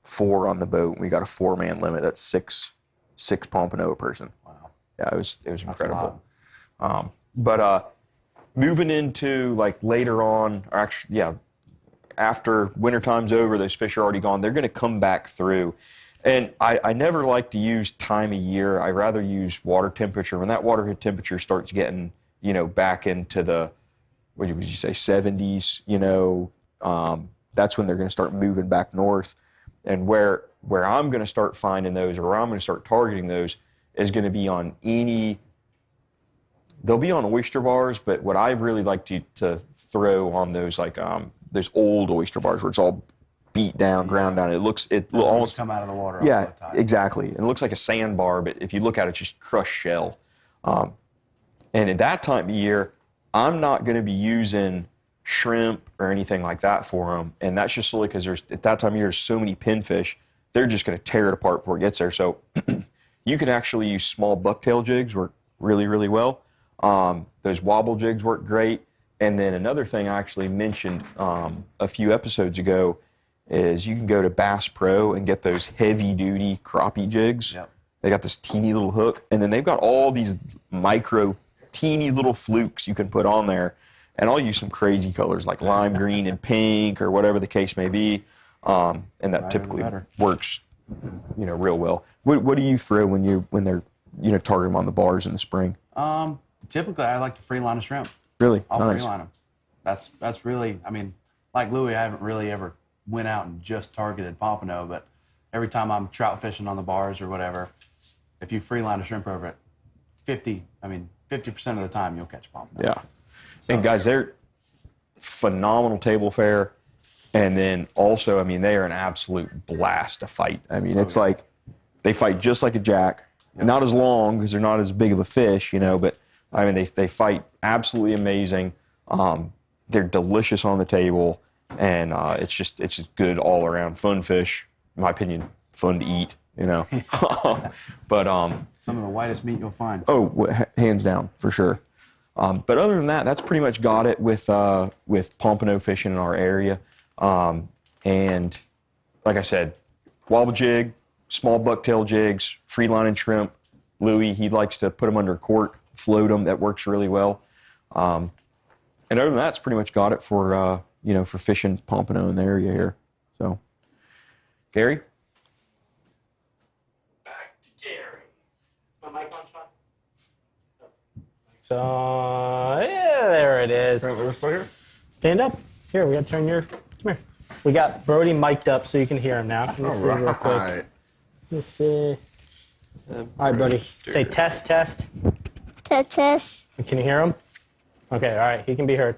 [SPEAKER 8] 4 on the boat. We got a 4-man limit. That's six pompano a person.
[SPEAKER 7] Wow.
[SPEAKER 8] Yeah, it was
[SPEAKER 7] That's
[SPEAKER 8] incredible. But moving into like later on, or actually, yeah, after wintertime's over, those fish are already gone. They're going to come back through. And I never like to use time of year. I rather use water temperature. When that water temperature starts getting, you know, back into the, what would you say, 70s, you know, that's when they're going to start moving back north. And where I'm going to start finding those, or where I'm going to start targeting those, is going to be on they'll be on oyster bars, but what I really like to throw on those, like those old oyster bars where it's all beat down, ground down. It will almost
[SPEAKER 7] come out of the water.
[SPEAKER 8] Yeah,
[SPEAKER 7] all the time.
[SPEAKER 8] exactly. And it looks like a sandbar, but if you look at it, it's just crushed shell. And at that time of year, I'm not going to be using shrimp or anything like that for them. And that's just solely because at that time of year, there's so many pinfish, they're just going to tear it apart before it gets there. So you can actually use small bucktail jigs, work really, really well. Those wobble jigs work great. And then another thing I actually mentioned a few episodes ago is you can go to Bass Pro and get those heavy-duty crappie jigs.
[SPEAKER 7] Yep.
[SPEAKER 8] They got this teeny little hook, and then they've got all these micro, teeny little flukes you can put on there. And I'll use some crazy colors like lime green and pink or whatever the case may be, and that typically works, you know, real well. What do you throw when they're, you know, target them on the bars in the spring?
[SPEAKER 7] Typically, I like to free line a shrimp.
[SPEAKER 8] Really?
[SPEAKER 7] I'll
[SPEAKER 8] Nice.
[SPEAKER 7] free line them. That's really, I mean, like Louie, I haven't really ever went out and just targeted pompano, but every time I'm trout fishing on the bars or whatever, if you free line a shrimp over it, 50% of the time you'll catch pompano.
[SPEAKER 8] Yeah. And guys, they're phenomenal table fare. And then also, I mean, they are an absolute blast to fight. I mean, it's like they fight just like a jack. Not as long because they're not as big of a fish, you know, but I mean, they fight absolutely amazing. They're delicious on the table, and it's just good all around. Fun fish, in my opinion, fun to eat, you know. But
[SPEAKER 7] some of the whitest meat you'll find.
[SPEAKER 8] Oh, hands down for sure. But other than that, that's pretty much got it with pompano fishing in our area. And like I said, wobble jig, small bucktail jigs, free line and shrimp. Louie, he likes to put them under a cork, float them. That works really well. And other than that, that's pretty much got it for for fishing pompano in the area here. So, Gary.
[SPEAKER 5] Back to Gary. My mic on, Sean?
[SPEAKER 2] So, yeah, there it is.
[SPEAKER 3] We're still here?
[SPEAKER 2] Stand up. Here, we got to turn come here. We got Brody mic'd up so you can hear him now. Let me see real quick. Let's see. All right, buddy. Say test, test.
[SPEAKER 10] Test.
[SPEAKER 2] Can you hear him? Okay, all right. He can be heard.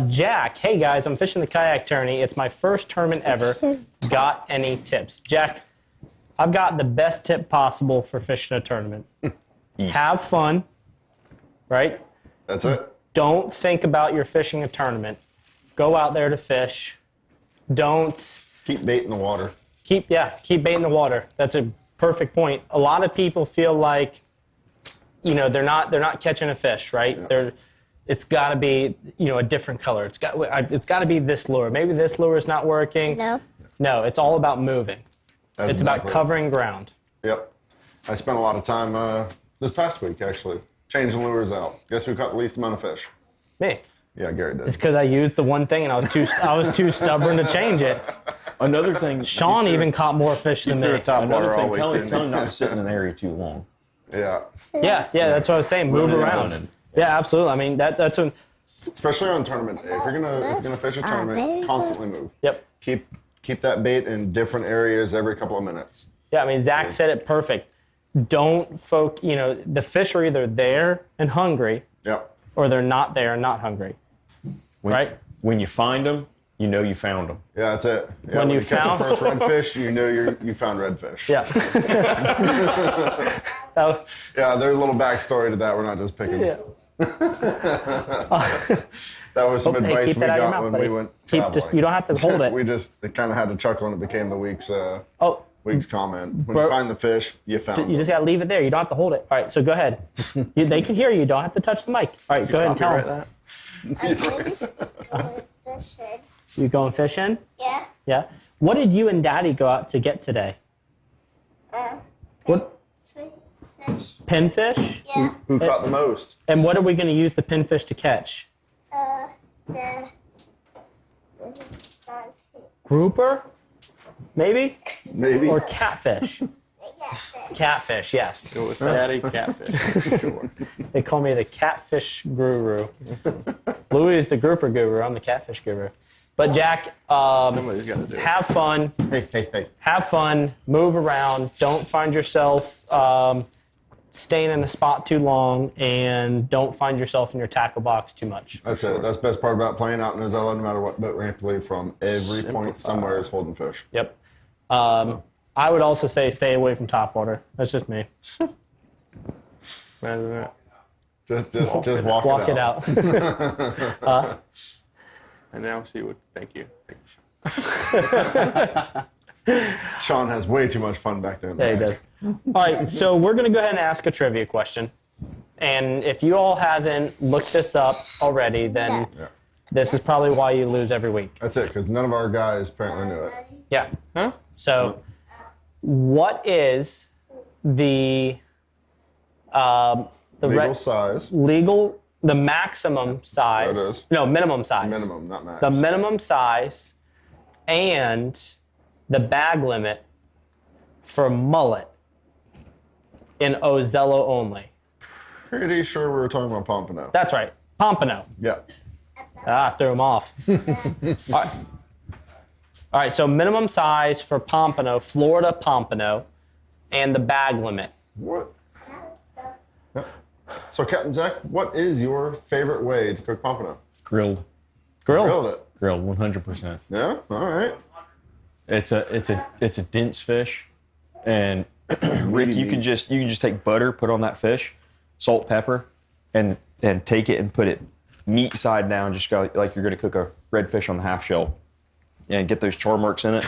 [SPEAKER 2] Jack, hey, guys. I'm fishing the kayak tourney. It's my first tournament ever. Got any tips? Jack, I've got the best tip possible for fishing a tournament. Have fun, right?
[SPEAKER 3] That's it.
[SPEAKER 2] Don't think about your fishing a tournament. Go out there to fish. Don't
[SPEAKER 3] Keep bait in the water.
[SPEAKER 2] keep bait in the water. That's a perfect point. A lot of people feel like, they're not catching a fish, right?
[SPEAKER 3] Yeah.
[SPEAKER 2] It's got to be, a different color. It's got to be this lure. Maybe this lure is not working. No, it's all about moving. It's about covering ground.
[SPEAKER 3] Yep. I spent a lot of time this past week, actually, changing lures out. Guess who caught the least amount of fish?
[SPEAKER 2] Me.
[SPEAKER 3] Yeah, Gary did.
[SPEAKER 2] It's because I used the one thing and I was too stubborn to change it.
[SPEAKER 8] Another thing.
[SPEAKER 2] Sean even caught more fish than me.
[SPEAKER 8] Another thing. Tell him not to sit in an area too long.
[SPEAKER 3] Yeah.
[SPEAKER 2] Yeah, that's what I was saying. Move around. Yeah, absolutely. I mean, that's when.
[SPEAKER 3] Especially on tournament day. If you're gonna fish a tournament, constantly move.
[SPEAKER 2] Yep.
[SPEAKER 3] Keep that bait in different areas every couple of minutes.
[SPEAKER 2] Yeah, I mean, Zach said it perfect. Don't focus. The fish are either there and hungry.
[SPEAKER 3] Yep.
[SPEAKER 2] Or they're not there and not hungry. Right?
[SPEAKER 8] When you find them, you know you found them.
[SPEAKER 3] Yeah, that's it. Yeah,
[SPEAKER 2] When you
[SPEAKER 3] catch
[SPEAKER 2] found-
[SPEAKER 3] the first redfish, you know you found redfish.
[SPEAKER 2] Yeah.
[SPEAKER 3] Yeah, there's a little backstory to that. We're not just picking.
[SPEAKER 2] Yeah.
[SPEAKER 3] That was some advice
[SPEAKER 2] keep
[SPEAKER 3] we
[SPEAKER 2] that out of your
[SPEAKER 3] got
[SPEAKER 2] mouth,
[SPEAKER 3] when
[SPEAKER 2] buddy.
[SPEAKER 3] we went
[SPEAKER 2] You
[SPEAKER 3] traveling.
[SPEAKER 2] don't have to hold it.
[SPEAKER 3] We just kind of had to chuckle, and it became the week's comment. When
[SPEAKER 2] Bro-
[SPEAKER 3] you find the fish, you found
[SPEAKER 2] You just got to leave it there. You don't have to hold it. All right, so go ahead. They can hear you. You don't have to touch the mic. All right, go ahead and tell them.
[SPEAKER 10] Fishing.
[SPEAKER 2] You going fishing?
[SPEAKER 10] Yeah.
[SPEAKER 2] Yeah. What did you and Daddy go out to get today? What?
[SPEAKER 10] Fish.
[SPEAKER 2] Pinfish?
[SPEAKER 10] Yeah.
[SPEAKER 3] Who caught the most?
[SPEAKER 2] And what are we going to use the pinfish to catch?
[SPEAKER 10] The
[SPEAKER 2] Grouper? Maybe?
[SPEAKER 3] Maybe.
[SPEAKER 2] Or catfish?
[SPEAKER 10] catfish.
[SPEAKER 2] Catfish, yes.
[SPEAKER 1] It was Daddy Catfish.
[SPEAKER 3] Sure.
[SPEAKER 2] They call me the catfish guru. Louie is the grouper guru. I'm the catfish guru. But Jack,
[SPEAKER 1] Somebody's got to do it.
[SPEAKER 2] have fun.
[SPEAKER 3] Hey.
[SPEAKER 2] Have fun. Move around. Don't find yourself staying in a spot too long, and don't find yourself in your tackle box too much.
[SPEAKER 3] That's it. That's the best part about playing out in Ozello. No matter what boat we have to leave from, every point somewhere is holding fish.
[SPEAKER 2] Yep. I would also say stay away from topwater. That's just me.
[SPEAKER 1] Imagine that.
[SPEAKER 3] Just walk it out.
[SPEAKER 1] I now see what. Thank you.
[SPEAKER 3] Sean has way too much fun back there.
[SPEAKER 2] Yeah, he does. All right, so we're going to go ahead and ask a trivia question. And if you all haven't looked this up already, then this is probably why you lose every week.
[SPEAKER 3] That's it, because none of our guys apparently knew it.
[SPEAKER 2] Yeah. Huh? So, what is the maximum size?
[SPEAKER 3] There it is.
[SPEAKER 2] No, minimum size.
[SPEAKER 3] Minimum, not max.
[SPEAKER 2] The minimum size and the bag limit for mullet in Ozello only.
[SPEAKER 3] Pretty sure we were talking about Pompano.
[SPEAKER 2] That's right, Pompano.
[SPEAKER 3] Yeah.
[SPEAKER 2] Threw him off. All right, so minimum size for Pompano, Florida Pompano, and the bag limit.
[SPEAKER 3] What? Yeah. So, Captain Zac, what is your favorite way to cook Pompano?
[SPEAKER 7] Grilled.
[SPEAKER 3] Grilled it.
[SPEAKER 7] Grilled, 100%.
[SPEAKER 3] Yeah? All right.
[SPEAKER 8] It's a dense fish, and Rick, you can just take butter, put on that fish, salt, pepper, and take it and put it meat side down, just go like you're going to cook a red fish on the half shell, and get those char marks in it.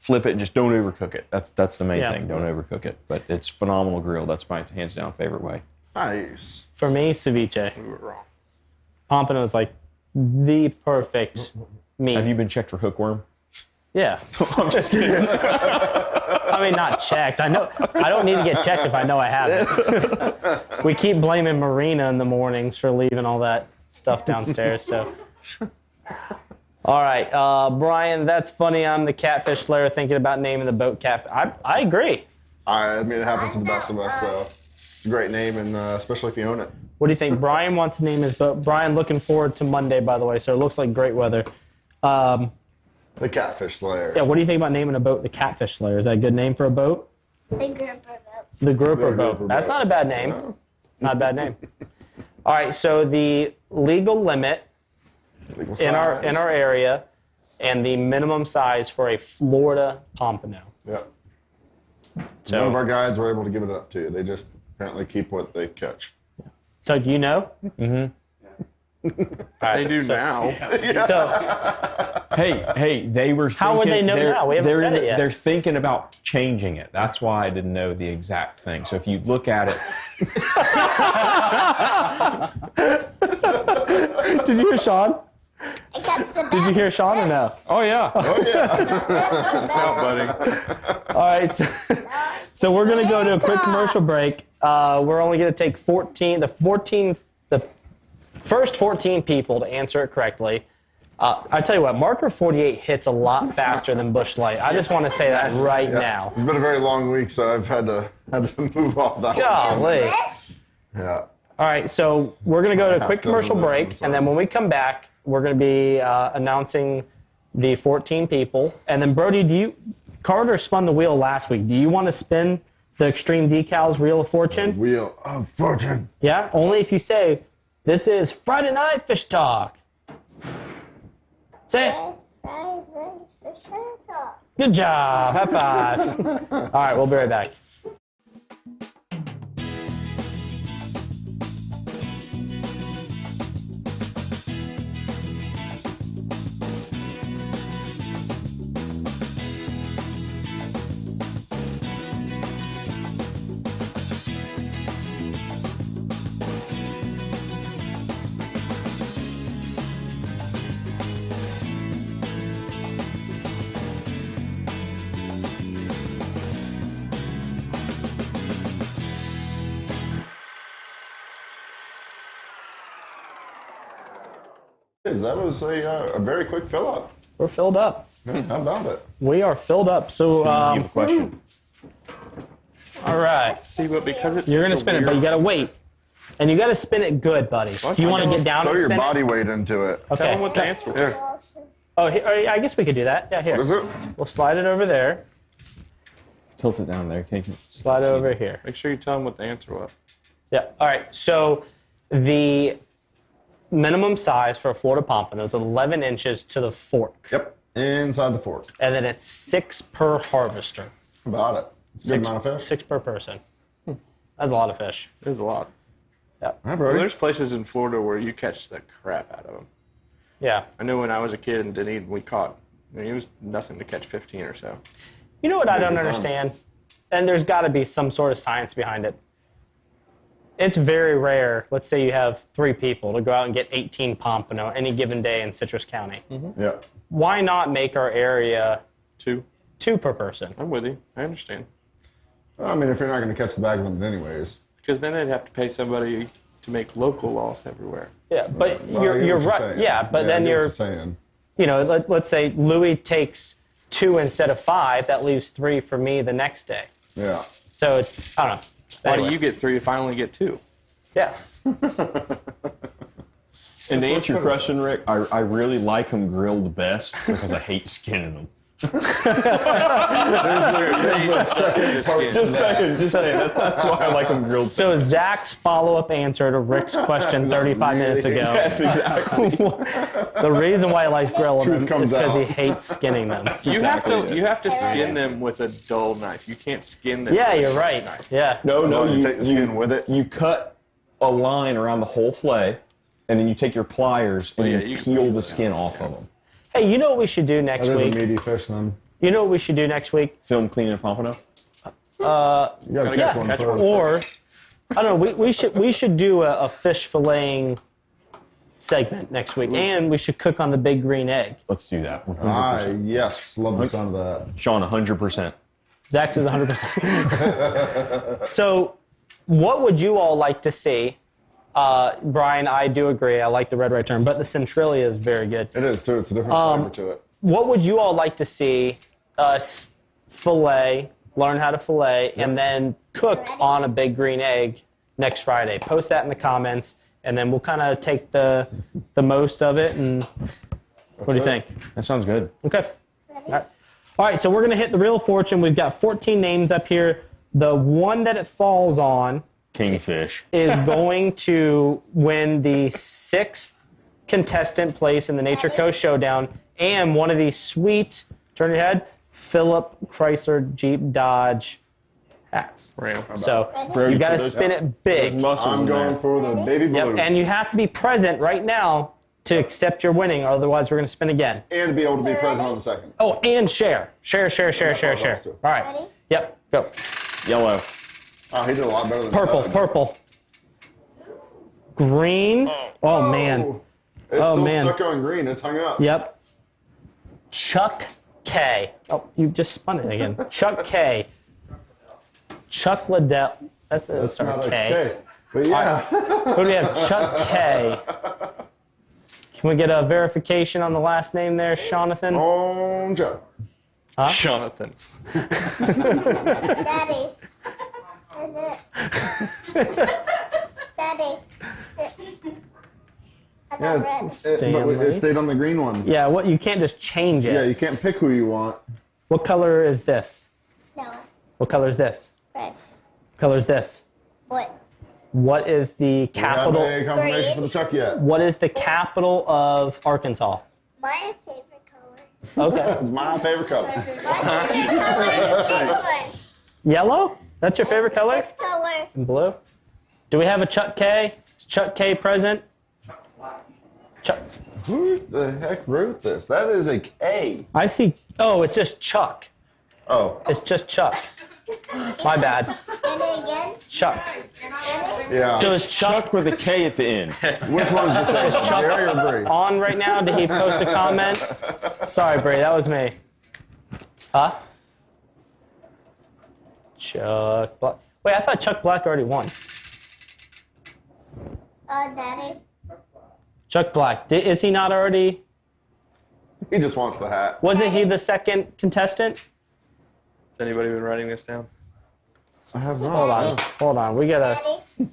[SPEAKER 8] Flip it and just don't overcook it. That's the main thing. Don't overcook it. But it's phenomenal grill. That's my hands down favorite way.
[SPEAKER 3] Nice.
[SPEAKER 2] For me, ceviche.
[SPEAKER 1] We were wrong.
[SPEAKER 2] Pompano is like the perfect meat.
[SPEAKER 8] Have you been checked for hookworm?
[SPEAKER 2] Yeah.
[SPEAKER 8] I'm just kidding.
[SPEAKER 2] I mean, not checked. I know. I don't need to get checked if I know I have it. We keep blaming Marina in the mornings for leaving all that stuff downstairs. So, all right, Brian, that's funny. I'm the catfish slayer thinking about naming the boat Catfish. I agree.
[SPEAKER 3] I mean, it happens to the best of us, so it's a great name, and especially if you own it.
[SPEAKER 2] What do you think? Brian wants to name his boat. Brian, looking forward to Monday, by the way. So it looks like great weather.
[SPEAKER 3] The Catfish Slayer.
[SPEAKER 2] Yeah, what do you think about naming a boat the Catfish Slayer? Is that a good name for a boat?
[SPEAKER 10] The grouper boat.
[SPEAKER 2] The grouper
[SPEAKER 3] The
[SPEAKER 2] boat.
[SPEAKER 3] grouper
[SPEAKER 2] That's
[SPEAKER 3] boat.
[SPEAKER 2] not a bad name.
[SPEAKER 3] No.
[SPEAKER 2] Not a bad name. All right, so the legal limit
[SPEAKER 3] Legal
[SPEAKER 2] in
[SPEAKER 3] size.
[SPEAKER 2] our area and the minimum size for a Florida Pompano.
[SPEAKER 3] Yeah.
[SPEAKER 2] So,
[SPEAKER 3] None of our guides were able to give it up to you. They just apparently keep what they catch.
[SPEAKER 2] so you know? Mm-hmm.
[SPEAKER 1] They do now.
[SPEAKER 2] So
[SPEAKER 8] Hey, they were thinking...
[SPEAKER 2] How would they know now? We haven't said it yet.
[SPEAKER 8] They're thinking about changing it. That's why I didn't know the exact thing. So if you look at it...
[SPEAKER 2] did you hear Sean?
[SPEAKER 10] It cuts the
[SPEAKER 2] Did you hear Sean or no?
[SPEAKER 8] Oh, yeah.
[SPEAKER 3] Oh, yeah.
[SPEAKER 1] Out, buddy.
[SPEAKER 2] All right, so we're going to go to a quick commercial break. We're only going to take the first 14 people to answer it correctly. I tell you what, marker 48 hits a lot faster than Busch Light. I just want to say that right now.
[SPEAKER 3] It's been a very long week, so I've had to move off that one.
[SPEAKER 2] Golly.
[SPEAKER 10] this.
[SPEAKER 3] Yeah.
[SPEAKER 2] All right, so we're going to go to a
[SPEAKER 3] Half
[SPEAKER 2] quick
[SPEAKER 3] dozen
[SPEAKER 2] commercial
[SPEAKER 3] lips
[SPEAKER 2] break,
[SPEAKER 3] inside.
[SPEAKER 2] and then when we come back, we're going to be announcing the 14 people. And then, Brody, Carter spun the wheel last week. Do you want to spin the Extreme Decalz Wheel of Fortune?
[SPEAKER 3] Wheel of Fortune.
[SPEAKER 2] Yeah, only if you say, this is Friday Night Fish Talk. Say it. Good job. High five. All right, we'll be right back.
[SPEAKER 3] Guys, that was a very quick fill up.
[SPEAKER 2] We're filled up.
[SPEAKER 3] Yeah, how about it?
[SPEAKER 2] We are filled up. So,
[SPEAKER 8] Easy question.
[SPEAKER 2] all right.
[SPEAKER 1] See, but because it's
[SPEAKER 2] You're going to
[SPEAKER 1] such a
[SPEAKER 2] spin it, but you got to wait. And you got to spin it good, buddy. Do you want to get down
[SPEAKER 3] Throw
[SPEAKER 2] and
[SPEAKER 3] your
[SPEAKER 2] spin
[SPEAKER 3] body
[SPEAKER 2] it?
[SPEAKER 3] weight into it.
[SPEAKER 2] Okay.
[SPEAKER 1] Tell them what the answer was.
[SPEAKER 3] Here.
[SPEAKER 2] Oh, I guess we could do that. Yeah, here.
[SPEAKER 3] What is it?
[SPEAKER 2] We'll slide it over there.
[SPEAKER 8] Tilt it down there. Can you
[SPEAKER 2] Slide it over here.
[SPEAKER 1] Make sure you tell them what the answer was.
[SPEAKER 2] Yeah. All right. So the minimum size for a Florida Pompano is 11 inches to the fork.
[SPEAKER 3] Yep. Inside the fork.
[SPEAKER 2] And then it's 6 per harvester.
[SPEAKER 3] How about it? It's a good amount of fish.
[SPEAKER 2] 6 per person. That's a lot of fish.
[SPEAKER 1] There's a lot.
[SPEAKER 3] Hi,
[SPEAKER 1] Well,
[SPEAKER 3] Brody.
[SPEAKER 1] there's places in Florida where you catch the crap out of them.
[SPEAKER 2] Yeah.
[SPEAKER 1] I knew when I was a kid in Dunedin, we caught. I mean, it was nothing to catch 15 or so.
[SPEAKER 2] You know what I don't
[SPEAKER 3] good time.
[SPEAKER 2] understand? And there's got to be some sort of science behind it. It's very rare, let's say you have 3 people, to go out and get 18 pompano any given day in Citrus County.
[SPEAKER 3] Yeah.
[SPEAKER 2] Why not make our area
[SPEAKER 1] 2.
[SPEAKER 2] 2 per person?
[SPEAKER 1] I'm with you. I understand.
[SPEAKER 3] Well, I mean, if you're not going to catch the bag limit anyways.
[SPEAKER 1] Because then they'd have to pay somebody to make local laws everywhere.
[SPEAKER 2] Yeah, but
[SPEAKER 3] Well, I get
[SPEAKER 2] you're
[SPEAKER 3] what
[SPEAKER 2] right.
[SPEAKER 3] saying.
[SPEAKER 2] Yeah, but
[SPEAKER 3] I
[SPEAKER 2] then
[SPEAKER 3] get what
[SPEAKER 2] you're,
[SPEAKER 3] saying.
[SPEAKER 2] you know, let's say Louie takes 2 instead of 5. That leaves 3 for me the next day.
[SPEAKER 3] Yeah.
[SPEAKER 2] So it's, I don't know.
[SPEAKER 1] Why
[SPEAKER 2] Anyway.
[SPEAKER 1] do you get 3 if I only get 2?
[SPEAKER 2] Yeah.
[SPEAKER 8] And to answer your question, Rick, I really like them grilled best because I hate skinning them. Just saying. That's why I like them grilled.
[SPEAKER 2] So Zach's follow-up answer to Rick's question 35 minutes ago.
[SPEAKER 8] Yes, exactly.
[SPEAKER 2] The reason why he likes grilling
[SPEAKER 3] Truth
[SPEAKER 2] them
[SPEAKER 3] comes
[SPEAKER 2] is because he
[SPEAKER 3] out.
[SPEAKER 2] hates skinning them.
[SPEAKER 1] You have to skin them with a dull knife. You can't skin them.
[SPEAKER 2] Yeah,
[SPEAKER 1] with a
[SPEAKER 2] you're
[SPEAKER 1] sharp
[SPEAKER 2] right.
[SPEAKER 1] knife.
[SPEAKER 2] Yeah.
[SPEAKER 8] No,
[SPEAKER 3] You take the skin with it.
[SPEAKER 8] You cut a line around the whole fillet, and then you take your pliers and
[SPEAKER 1] yeah,
[SPEAKER 8] you
[SPEAKER 1] you can
[SPEAKER 8] peel
[SPEAKER 1] peel
[SPEAKER 8] the
[SPEAKER 1] it
[SPEAKER 8] skin off of them.
[SPEAKER 2] Hey, you know what we should do next
[SPEAKER 3] That is a
[SPEAKER 2] week?
[SPEAKER 3] meaty fish, then.
[SPEAKER 2] You know what we should do next week?
[SPEAKER 8] Film cleaning a pompano.
[SPEAKER 3] You got to catch one
[SPEAKER 1] catch
[SPEAKER 3] first.
[SPEAKER 1] one.
[SPEAKER 2] Or, I don't know, we should do a fish filleting segment next week. And we should cook on the big green egg.
[SPEAKER 8] Let's do that. 100%.
[SPEAKER 3] Yes. Love the sound of that.
[SPEAKER 8] Sean, 100%.
[SPEAKER 2] Zach says 100%. So, what would you all like to see? Brian, I do agree. I like the red right turn, but the Centralia is very good.
[SPEAKER 3] It is, too. It's a different flavor to it.
[SPEAKER 2] What would you all like to see us fillet, learn how to fillet, and then cook on a big green egg next Friday? Post that in the comments, and then we'll kind of take the most of it. And what do you think?
[SPEAKER 8] That sounds good.
[SPEAKER 2] Okay. All right, so we're going to hit the Wheel of Fortune. We've got 14 names up here. The one that it falls on
[SPEAKER 8] Kingfish.
[SPEAKER 2] is going to win the 6th contestant place in the Nature Coast Showdown and one of these sweet, turn your head, Philip Chrysler Jeep Dodge hats.
[SPEAKER 1] Ram.
[SPEAKER 2] So
[SPEAKER 8] Bro,
[SPEAKER 2] you got to
[SPEAKER 8] put those-
[SPEAKER 2] spin it big.
[SPEAKER 3] I'm going for the baby blue.
[SPEAKER 2] Yep, and you have to be present right now to accept your winning, otherwise we're going to spin again.
[SPEAKER 3] And be able to be present on the second.
[SPEAKER 2] Oh, and share. Share. All right.
[SPEAKER 10] Ready?
[SPEAKER 2] Yep, go.
[SPEAKER 8] Yellow.
[SPEAKER 3] Oh, he did a lot better than
[SPEAKER 2] Purple. Green. Oh, man.
[SPEAKER 3] It's
[SPEAKER 2] Oh,
[SPEAKER 3] still
[SPEAKER 2] man.
[SPEAKER 3] stuck on green. It's hung up.
[SPEAKER 2] Yep. Chuck K. Oh, you just spun it again. Chuck K. Chuck Liddell. That's
[SPEAKER 3] That's
[SPEAKER 2] sorry,
[SPEAKER 3] not a
[SPEAKER 2] K.
[SPEAKER 3] K. But yeah.
[SPEAKER 2] Who do we have? Chuck K. Can we get a verification on the last name there, Jonathan?
[SPEAKER 3] On Joe.
[SPEAKER 1] Jonathan.
[SPEAKER 10] Daddy. Daddy. I got
[SPEAKER 3] Yeah,
[SPEAKER 10] red.
[SPEAKER 3] but
[SPEAKER 2] Stanley.
[SPEAKER 3] it stayed on the green one.
[SPEAKER 2] Yeah, what you can't just change it.
[SPEAKER 3] Yeah, you can't pick who you want.
[SPEAKER 2] What color is this?
[SPEAKER 10] No.
[SPEAKER 2] What color is this?
[SPEAKER 10] Red.
[SPEAKER 2] What color is this?
[SPEAKER 10] What?
[SPEAKER 2] What is the
[SPEAKER 3] You have
[SPEAKER 2] capital?
[SPEAKER 3] a confirmation
[SPEAKER 10] Green.
[SPEAKER 3] for the Chuck yet?
[SPEAKER 2] What is the capital of Arkansas?
[SPEAKER 10] My favorite color.
[SPEAKER 2] Okay.
[SPEAKER 3] It's my favorite color.
[SPEAKER 10] My favorite color is this one.
[SPEAKER 2] Yellow? That's your favorite color?
[SPEAKER 10] This color.
[SPEAKER 2] And blue? Do we have a Chuck K? Is Chuck K present? Chuck.
[SPEAKER 3] Who the heck wrote this? That is a K.
[SPEAKER 2] I see. Oh, it's just Chuck.
[SPEAKER 3] Oh,
[SPEAKER 2] It's just Chuck. My bad.
[SPEAKER 10] And then again.
[SPEAKER 2] Chuck.
[SPEAKER 3] yeah.
[SPEAKER 2] So is Chuck
[SPEAKER 8] Chuck with a K at the end.
[SPEAKER 3] Which one's the same?
[SPEAKER 2] Chuck
[SPEAKER 3] Jerry or Bree?
[SPEAKER 2] on right now? Did he post a comment? Sorry, Bray, that was me. Huh? Chuck Black. Wait, I thought Chuck Black already won.
[SPEAKER 10] Daddy.
[SPEAKER 2] Chuck Black. Is he not already?
[SPEAKER 3] He just wants the hat.
[SPEAKER 2] Wasn't he the second contestant?
[SPEAKER 1] Has anybody been writing this down?
[SPEAKER 3] I have not.
[SPEAKER 2] Hold on. We gotta.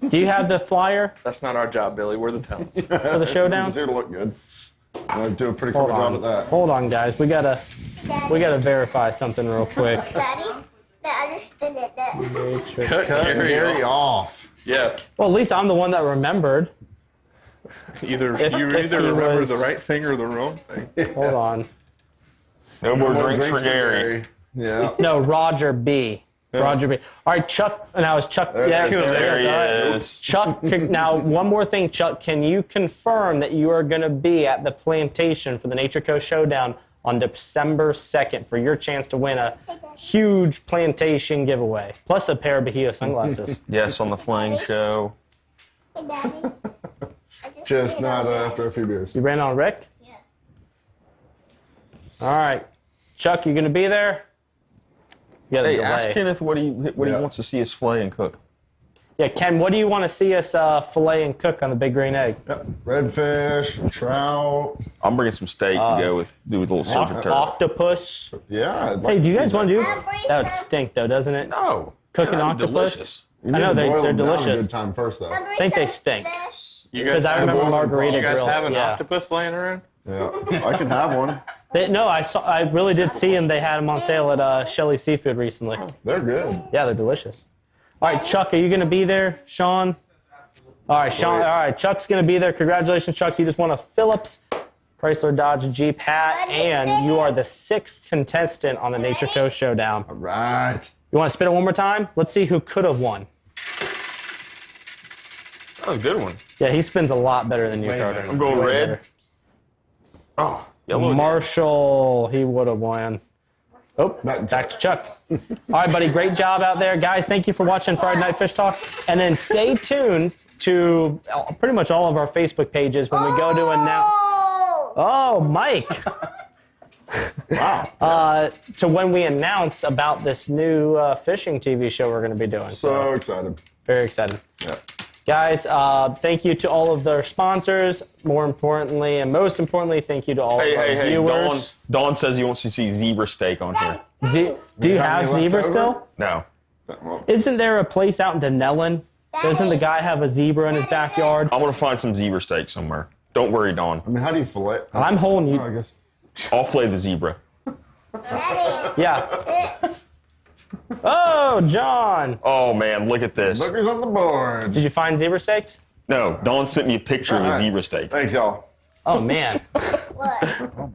[SPEAKER 2] Do you have the flyer
[SPEAKER 1] That's not our job, Billy. We're the talent.
[SPEAKER 2] for the showdown?
[SPEAKER 3] He's here to look good. I do a pretty cool
[SPEAKER 2] Hold
[SPEAKER 3] job
[SPEAKER 2] on.
[SPEAKER 3] at that.
[SPEAKER 2] Hold on, guys. We gotta verify something real quick.
[SPEAKER 10] Daddy? I just spin it there.
[SPEAKER 1] Cut
[SPEAKER 3] Cut
[SPEAKER 1] Gary
[SPEAKER 3] Gary
[SPEAKER 1] off.
[SPEAKER 3] off.
[SPEAKER 1] Yeah.
[SPEAKER 2] Well, at least I'm the one that remembered.
[SPEAKER 1] Either
[SPEAKER 2] If
[SPEAKER 1] you
[SPEAKER 2] he
[SPEAKER 1] either remember
[SPEAKER 2] was-
[SPEAKER 1] the right thing or the wrong thing.
[SPEAKER 2] Hold on.
[SPEAKER 8] No more drinks for Gary.
[SPEAKER 3] Yeah.
[SPEAKER 2] No, Roger B. Roger B. All right, Chuck. Now it's Chuck.
[SPEAKER 3] There
[SPEAKER 2] Yeah,
[SPEAKER 3] he is.
[SPEAKER 8] There he
[SPEAKER 2] All right.
[SPEAKER 8] is.
[SPEAKER 2] Chuck. Now, one more thing, Chuck. Can you confirm that you are going to be at the plantation for the Nature Coast Showdown on December 2nd for your chance to win a huge plantation giveaway, plus a pair of Bahia sunglasses?
[SPEAKER 8] Yes, on the flying show.
[SPEAKER 10] Hey, Daddy.
[SPEAKER 3] Just not after a few beers.
[SPEAKER 2] You ran on Rick?
[SPEAKER 10] Yeah.
[SPEAKER 2] All right. Chuck, you going to be there? You got a
[SPEAKER 8] Hey,
[SPEAKER 2] delay.
[SPEAKER 8] ask Kenneth what he wants to see us fillet and cook.
[SPEAKER 2] Yeah, Ken, what do you want to see us fillet and cook on the Big Green Egg?
[SPEAKER 3] Yep. Redfish, trout.
[SPEAKER 8] I'm bringing some steak to go with a little silver turtle.
[SPEAKER 2] Octopus.
[SPEAKER 3] Yeah. I'd like
[SPEAKER 2] Hey, do you
[SPEAKER 3] see
[SPEAKER 2] guys want to do
[SPEAKER 10] that.
[SPEAKER 2] that? Would stink, though, doesn't it?
[SPEAKER 8] No.
[SPEAKER 2] Cooking
[SPEAKER 8] Yeah,
[SPEAKER 2] octopus?
[SPEAKER 8] delicious.
[SPEAKER 3] You
[SPEAKER 2] I know,
[SPEAKER 3] need to boil
[SPEAKER 2] they're
[SPEAKER 3] them down a
[SPEAKER 2] delicious.
[SPEAKER 3] good time first, though.
[SPEAKER 2] I think they stink.
[SPEAKER 1] You
[SPEAKER 2] Because I remember
[SPEAKER 3] boiling
[SPEAKER 2] Margarita
[SPEAKER 1] You guys
[SPEAKER 2] Grill.
[SPEAKER 1] have an
[SPEAKER 2] Yeah.
[SPEAKER 1] octopus laying around?
[SPEAKER 3] Yeah. I can have one.
[SPEAKER 2] No, I really did see them. They had them on sale at Shelley Seafood recently.
[SPEAKER 3] They're good.
[SPEAKER 2] Yeah, they're delicious. All right, Chuck, are you going to be there? Sean? All right, Sean. All right, Chuck's going to be there. Congratulations, Chuck. You just won a Phillips Chrysler Dodge Jeep hat, and you are the 6th contestant on the Nature Coast Showdown.
[SPEAKER 3] All right.
[SPEAKER 2] You want to spin it one more time? Let's see who could have won.
[SPEAKER 8] That was a good one.
[SPEAKER 2] Yeah, he spins a lot better than you, Carter.
[SPEAKER 8] I'm going
[SPEAKER 2] Way
[SPEAKER 8] red.
[SPEAKER 2] better.
[SPEAKER 8] Oh, yellow.
[SPEAKER 2] Marshall, he would have won. Oh, back to Chuck. All right, buddy, great job out there. Guys, thank you for watching Friday Night Fish Talk. And then stay tuned to pretty much all of our Facebook pages when we go to announce. Oh, Mike.
[SPEAKER 3] Wow.
[SPEAKER 2] To when we announce about this new fishing TV show we're going to be doing.
[SPEAKER 3] So excited.
[SPEAKER 2] Very excited.
[SPEAKER 3] Yeah.
[SPEAKER 2] Guys, thank you to all of their sponsors. More importantly, and most importantly, thank you to all of our viewers.
[SPEAKER 8] Dawn says he wants to see zebra steak on here.
[SPEAKER 2] Do you have
[SPEAKER 3] any
[SPEAKER 2] zebra
[SPEAKER 3] left
[SPEAKER 2] still?
[SPEAKER 8] No.
[SPEAKER 3] Well,
[SPEAKER 2] Isn't there a place out in Denellen? Doesn't the guy have a zebra in his backyard?
[SPEAKER 8] I'm going to find some zebra steak somewhere. Don't worry, Dawn.
[SPEAKER 3] I mean, how do you fillet?
[SPEAKER 2] I'm holding you.
[SPEAKER 3] Oh, I guess.
[SPEAKER 8] I'll flay the zebra.
[SPEAKER 10] Daddy.
[SPEAKER 2] Yeah. Oh, John.
[SPEAKER 8] Oh, man, look at this.
[SPEAKER 3] Look who's on the board.
[SPEAKER 2] Did you find zebra steaks?
[SPEAKER 8] No, Dawn sent me a picture of a zebra steak.
[SPEAKER 3] Thanks, y'all.
[SPEAKER 2] Oh, man.
[SPEAKER 10] What?